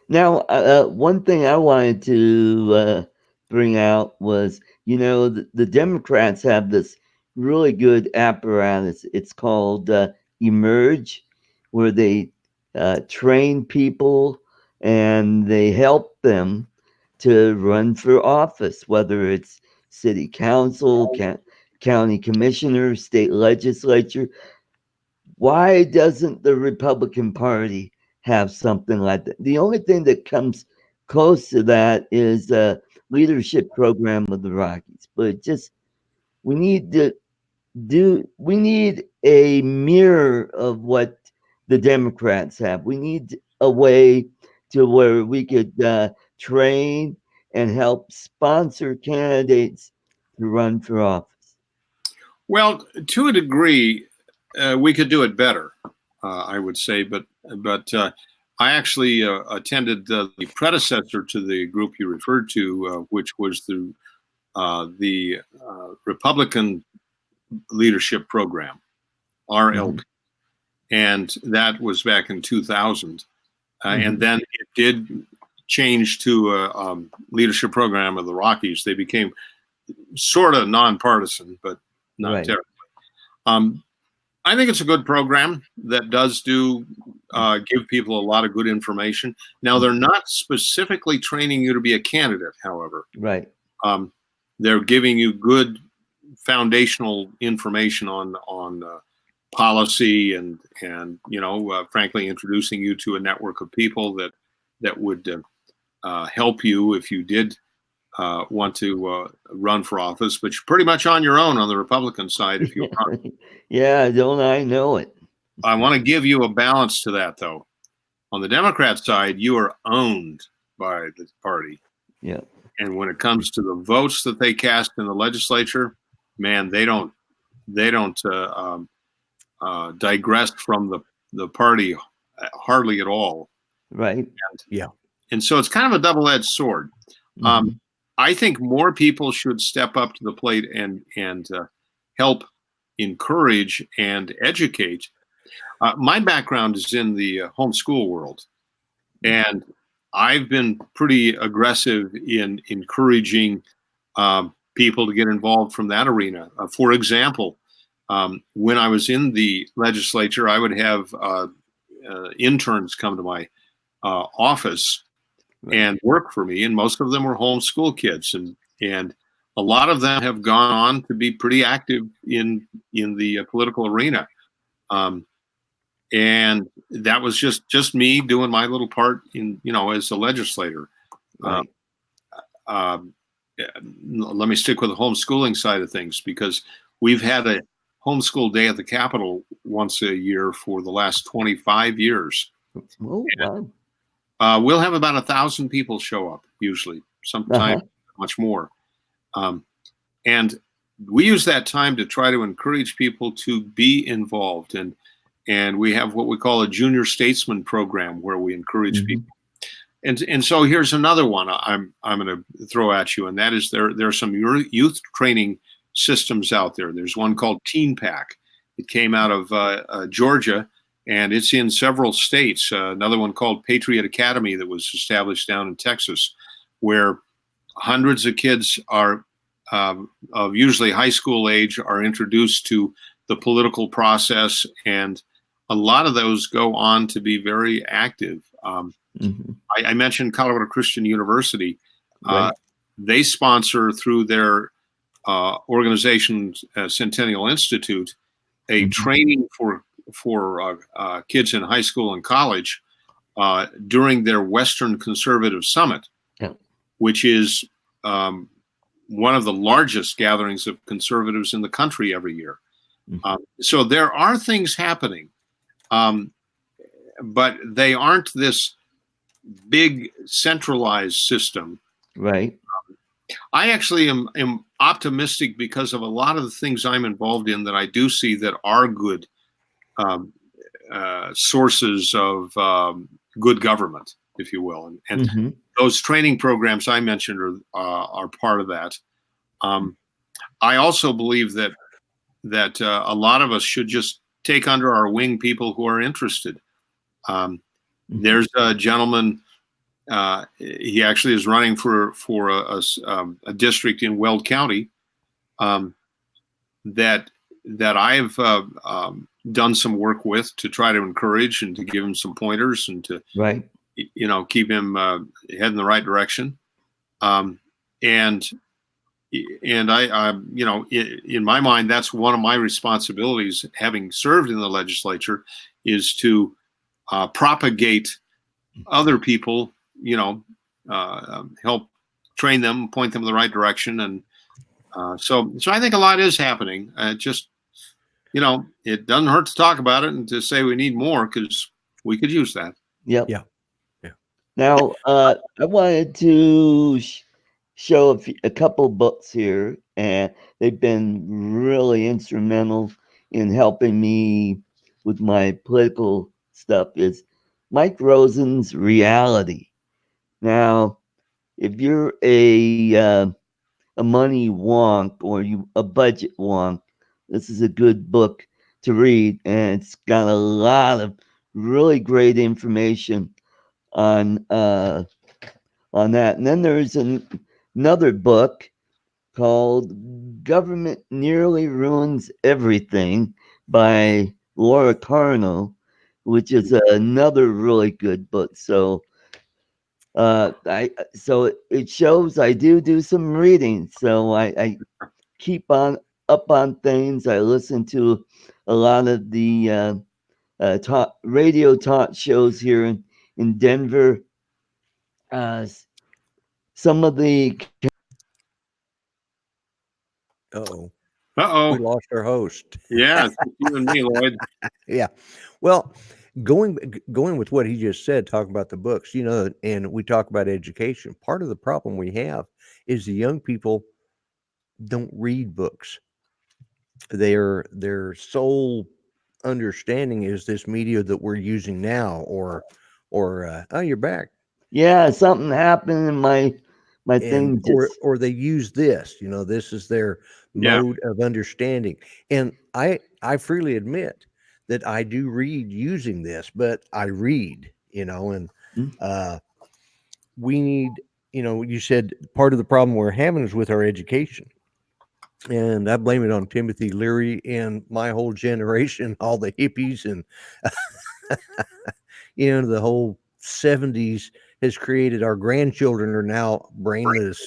Now, one thing I wanted to bring out was, the Democrats have this really good apparatus. It's called Emerge, where they train people and they help them to run for office, whether it's city council, county commissioner, state legislature. Why doesn't the Republican Party have something like that? The only thing that comes close to that is a leadership program of the Rockies. But we need to we need a mirror of what the Democrats have. We need a way to where we could train and help sponsor candidates to run for office. Well, to a degree, we could do it better, I would say. But I actually attended the predecessor to the group you referred to, which was the Republican Leadership Program, RLP, and that was back in 2000. And then it did change to a leadership program of the Rockies. They became sort of nonpartisan, but not terribly. I think it's a good program that does give people a lot of good information. Now, they're not specifically training you to be a candidate, however. Right. They're giving you good foundational information on policy and frankly, introducing you to a network of people that would help you if you did want to run for office, but you're pretty much on your own on the Republican side if you run. Yeah, don't I know it? I want to give you a balance to that, though. On the Democrat side, you are owned by the party. Yeah. And when it comes to the votes that they cast in the legislature, man, they don't digress from the party hardly at all. Right. And so it's kind of a double-edged sword. I think more people should step up to the plate and help encourage and educate. My background is in the homeschool world, and I've been pretty aggressive in encouraging people to get involved from that arena. For example, when I was in the legislature, I would have interns come to my office and work for me, and most of them were homeschool kids, and a lot of them have gone on to be pretty active in the political arena. And that was just me doing my little part in, as a legislator. Right. Let me stick with the homeschooling side of things, because we've had a homeschool day at the Capitol once a year for the last 25 years. Oh, wow. We'll have about 1,000 people show up, usually, sometimes much more. And we use that time to try to encourage people to be involved. And we have what we call a junior statesman program where we encourage people. And so here's another one I'm going to throw at you, and that is there are some youth training systems out there. There's one called Teen Pack. It came out of Georgia, and it's in several states. Another one called Patriot Academy that was established down in Texas, where hundreds of kids are of usually high school age are introduced to the political process, and a lot of those go on to be very active. I mentioned Colorado Christian University. Right. They sponsor through their organization, Centennial Institute, a training for kids in high school and college during their Western Conservative Summit, which is one of the largest gatherings of conservatives in the country every year. So there are things happening, but they aren't this big centralized system. Right. I actually am optimistic because of a lot of the things I'm involved in that I do see that are good um, sources of good government, if you will, and Mm-hmm. those training programs I mentioned are part of that. I also believe that a lot of us should just take under our wing people who are interested. There's a gentleman. He actually is running for a district in Weld County that I've done some work with to try to encourage and to give him some pointers and to Right. keep him head in the right direction. Um, and I in my mind, that's one of my responsibilities, having served in the legislature, is to propagate other people, help train them, point them in the right direction. And so I think a lot is happening. Just, it doesn't hurt to talk about it and to say we need more, because we could use that. Yep. Yeah. Yeah. Now, I wanted to show a couple books here, and they've been really instrumental in helping me with my political stuff. Is Mike Rosen's Reality. Now, if you're a money wonk or you a budget wonk, this is a good book to read, and it's got a lot of really great information on uh, on that. And then there's another book called "Government Nearly Ruins Everything" by Laura Carno, which is another really good book. So it shows I do some reading. So I keep on up on things. I listen to a lot of the talk radio talk shows here in Denver. Uh, some of the Uh-oh. We Uh-oh. lost our host. Yeah, it's just you and me, Lloyd. Yeah. Well, going with what he just said, talking about the books, and we talk about education. Part of the problem we have is the young people don't read books. Their sole understanding is this media that we're using now, or oh, you're back. yeah, something happened in my And thing just or they use this, this is their Yeah. mode of understanding. And I freely admit that I do read using this, but I read, and mm, uh we need, you said part of the problem we're having is with our education, and I blame it on Timothy Leary and my whole generation, all the hippies, and the whole 70s has created our grandchildren are now brainless,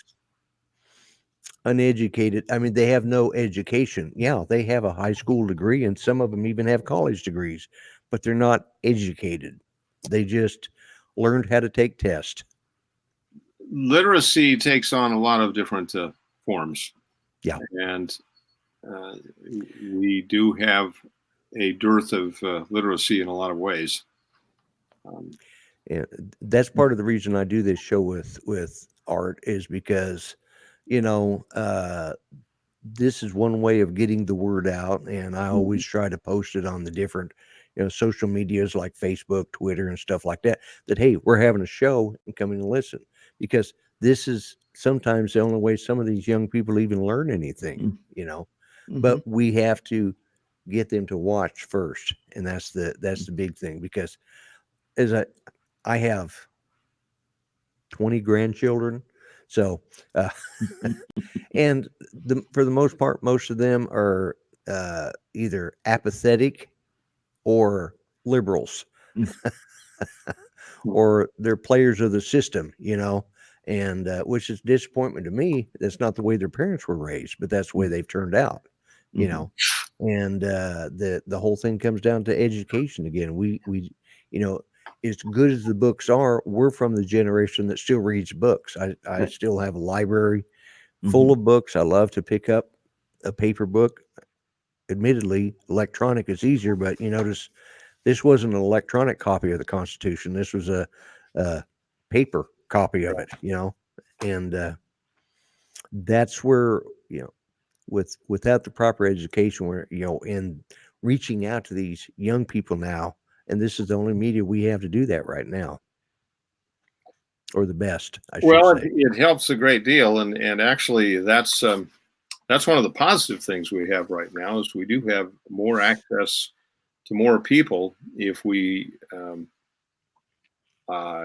uneducated. I mean, they have no education. Yeah, they have a high school degree, and some of them even have college degrees, but they're not educated. They just learned how to take tests. Literacy takes on a lot of different forms. Yeah. And we do have a dearth of literacy in a lot of ways. And that's part of the reason I do this show with Art, is because, this is one way of getting the word out, and I always try to post it on the different, social medias like Facebook, Twitter, and stuff like that. That, hey, we're having a show and come in and listen, because this is sometimes the only way some of these young people even learn anything. mm-hmm. But we have to get them to watch first, and that's the big thing, because as I have 20 grandchildren, so and for the most part, most of them are either apathetic or liberals, or they're players of the system, and which is disappointment to me. That's not the way their parents were raised, but that's the way they've turned out, and the whole thing comes down to education again. We as good as the books are, we're from the generation that still reads books. I still have a library full of books. I love to pick up a paper book. Admittedly, electronic is easier, but you notice this wasn't an electronic copy of the Constitution. This was a paper copy of it, and that's where, without the proper education, where, and reaching out to these young people now, and this is the only media we have to do that right now, or the best, I should Well, say. it helps a great deal, and actually that's one of the positive things we have right now is we do have more access to more people if we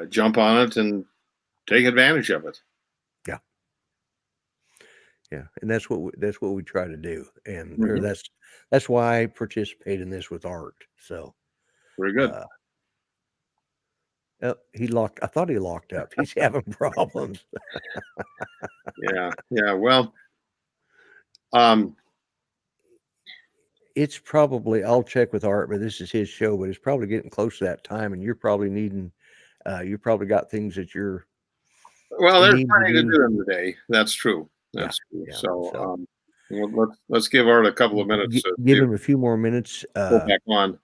jump on it and take advantage of it. Yeah, and that's what we try to do, and or Mhm. that's why I participate in this with Art. So, Very good. oh, he locked. I thought he locked up. He's having problems. Yeah. Well, it's probably. I'll check with Art, but this is his show. But it's probably getting close to that time, and you're probably needing. You probably got things that you're well, there's needing to plenty to do. do in the day. That's true. Yeah, That's true. yeah. So, So let's give Art a couple of minutes to give him a few more minutes. go back on.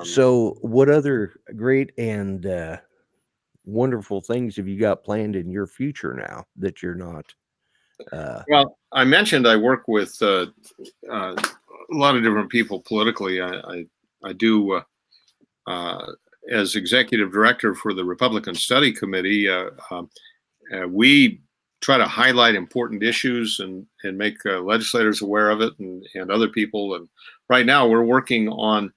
So, what other great and wonderful things have you got planned in your future now that you're not? Well, I mentioned I work with a lot of different people politically. I do as executive director for the Republican Study Committee. We try to highlight important issues and make legislators aware of it and other people. And right now we're working on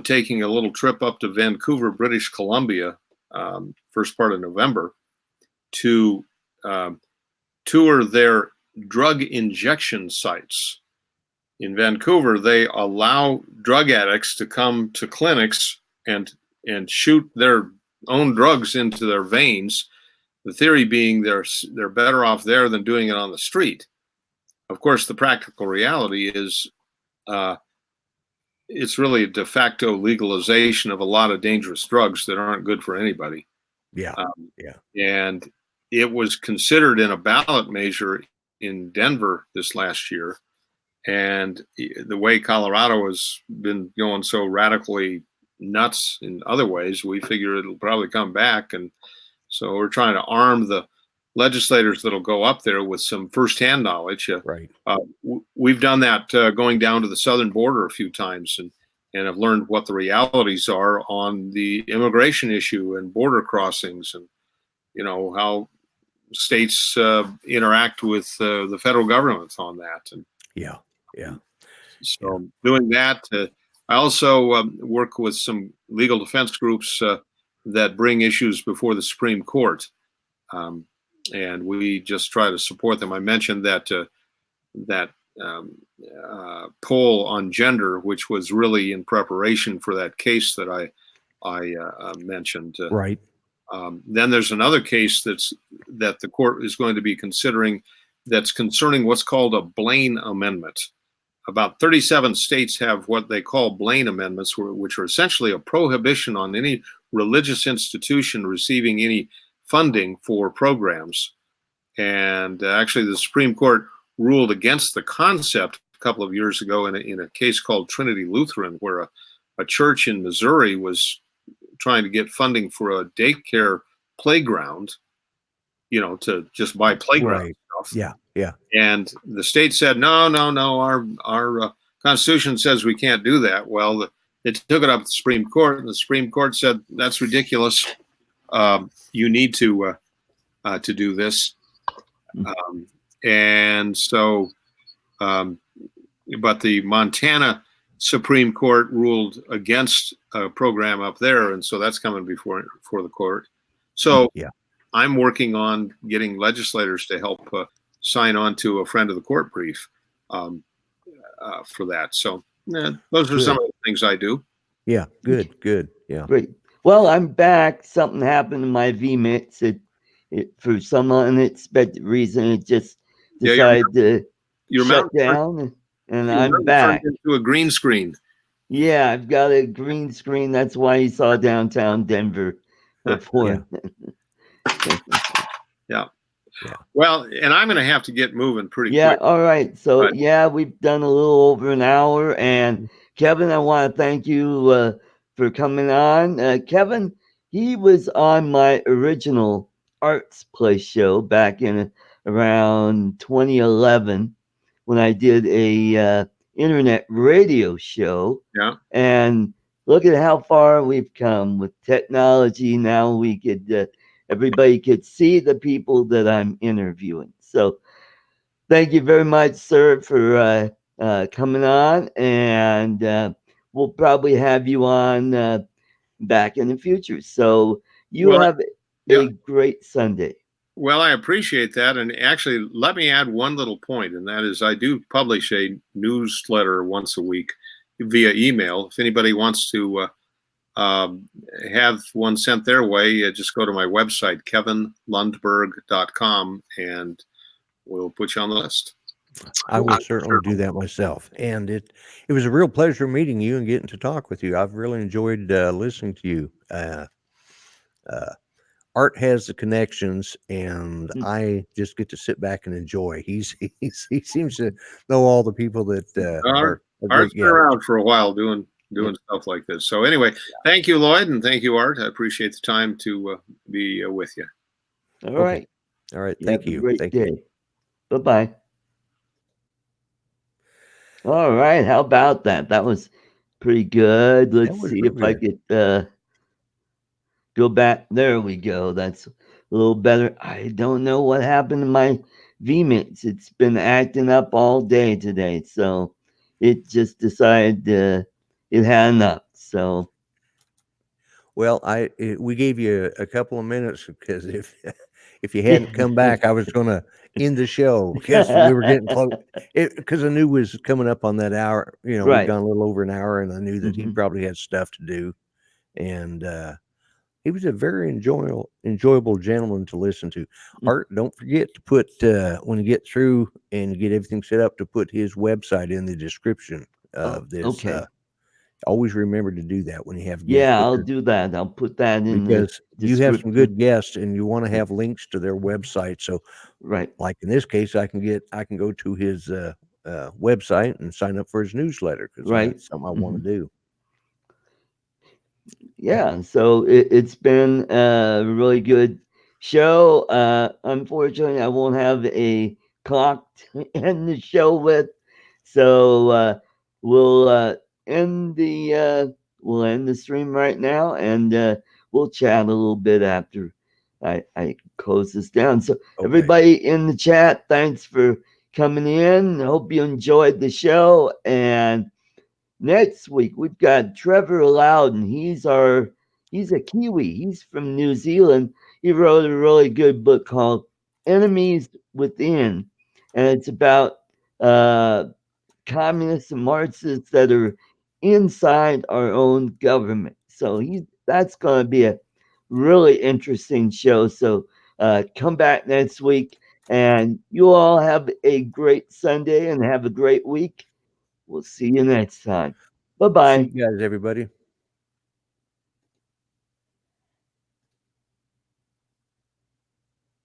taking a little trip up to Vancouver, British Columbia, first part of November, to tour their drug injection sites. In Vancouver, they allow drug addicts to come to clinics and shoot their own drugs into their veins. The theory being they're better off there than doing it on the street. Of course, the practical reality is it's really a de facto legalization of a lot of dangerous drugs that aren't good for anybody. Yeah. And it was considered in a ballot measure in Denver this last year. And the way Colorado has been going so radically nuts in other ways, we figure it'll probably come back. And so we're trying to arm the legislators that'll go up there with some firsthand knowledge. Right. We've done that going down to the southern border a few times and have learned what the realities are on the immigration issue and border crossings and, how states interact with the federal government on that. And yeah. So doing that, I also work with some legal defense groups that bring issues before the Supreme Court. And we just try to support them. I mentioned that poll on gender, which was really in preparation for that case that I mentioned. Right. Then there's another case that the court is going to be considering that's concerning what's called a Blaine Amendment. About 37 states have what they call Blaine Amendments, which are essentially a prohibition on any religious institution receiving any funding for programs. And actually, the Supreme Court ruled against the concept a couple of years ago in a case called Trinity Lutheran, where a church in Missouri was trying to get funding for a daycare playground, to just buy playground stuff. Yeah. And the state said, no, our Constitution says we can't do that. Well, they took it up to the Supreme Court, and the Supreme Court said, that's ridiculous. You need to do this. And so, but the Montana Supreme Court ruled against a program up there, and so that's coming before the court. So I'm working on getting legislators to help sign on to a friend of the court brief for that. So those are some of the things I do. Yeah, good. Yeah, great. Well, I'm back. Something happened in my vMix. It for some unexpected reason, it just decided to shut down, and I'm back. Into a green screen. Yeah, I've got a green screen. That's why you saw downtown Denver before. Yeah. Well, and I'm going to have to get moving pretty quick. Yeah, all right. So, we've done a little over an hour. And Kevin, I want to thank you for coming on. Kevin, He was on my original Arts Place show back in around 2011 when I did a internet radio show. Yeah. And look at how far we've come with technology. Now we could everybody could see the people that I'm interviewing. So thank you very much, sir, for coming on, and we'll probably have you on back in the future. So you Well, have yeah. a great Sunday. Well, I appreciate that. And actually, let me add one little point, and that is I do publish a newsletter once a week via email. If anybody wants to have one sent their way, just go to my website, kevinlundberg.com, and we'll put you on the list. I will certainly do that myself. And it was a real pleasure meeting you and getting to talk with you. I've really enjoyed listening to you. Art has the connections, and I just get to sit back and enjoy. He seems to know all the people that are a Art's great been guest. around for a while doing stuff like this. So anyway, thank you, Lloyd, and thank you, Art. I appreciate the time to be with you. All right. All right. You Thank have you. a great Thank day. you. Bye-bye. All right. How about that? That was pretty good. Let's was see real if I good. could go back. There we go. That's a little better. I don't know what happened to my vMix. It's been acting up all day today. So it just decided it had enough. So Well, we gave you a couple of minutes because if you hadn't come back, I was going to end the show because we were getting close. Because I knew it was coming up on that hour. You know, we'd right. gone a little over an hour, and I knew that he Mhm. probably had stuff to do. And he was a very enjoyable gentleman to listen to. Mm. Art, don't forget to put when you get through and you get everything set up to put his website in the description Oh, of this. okay. Always remember to do that when you have guests Yeah, I'll do that. I'll put that in the because you have some description. good guests and you want to have links to their website. So, Right. like in this case, I can go to his website and sign up for his newsletter because Right. that's something I want Mhm. to do. Yeah, so it's been a really good show. Unfortunately, I won't have a clock to end the show with, so we'll end the we'll end the stream right now, and we'll chat a little bit after I close this down. So Okay. everybody in the chat, thanks for coming in. Hope you enjoyed the show, and next week we've got Trevor Loudon. He's a Kiwi. He's from New Zealand. He wrote a really good book called Enemies Within, and it's about uh, communists and Marxists that are inside our own government. So that's going to be a really interesting show. So come back next week, and you all have a great Sunday and have a great week. We'll see you next time. Bye See bye. you guys, everybody.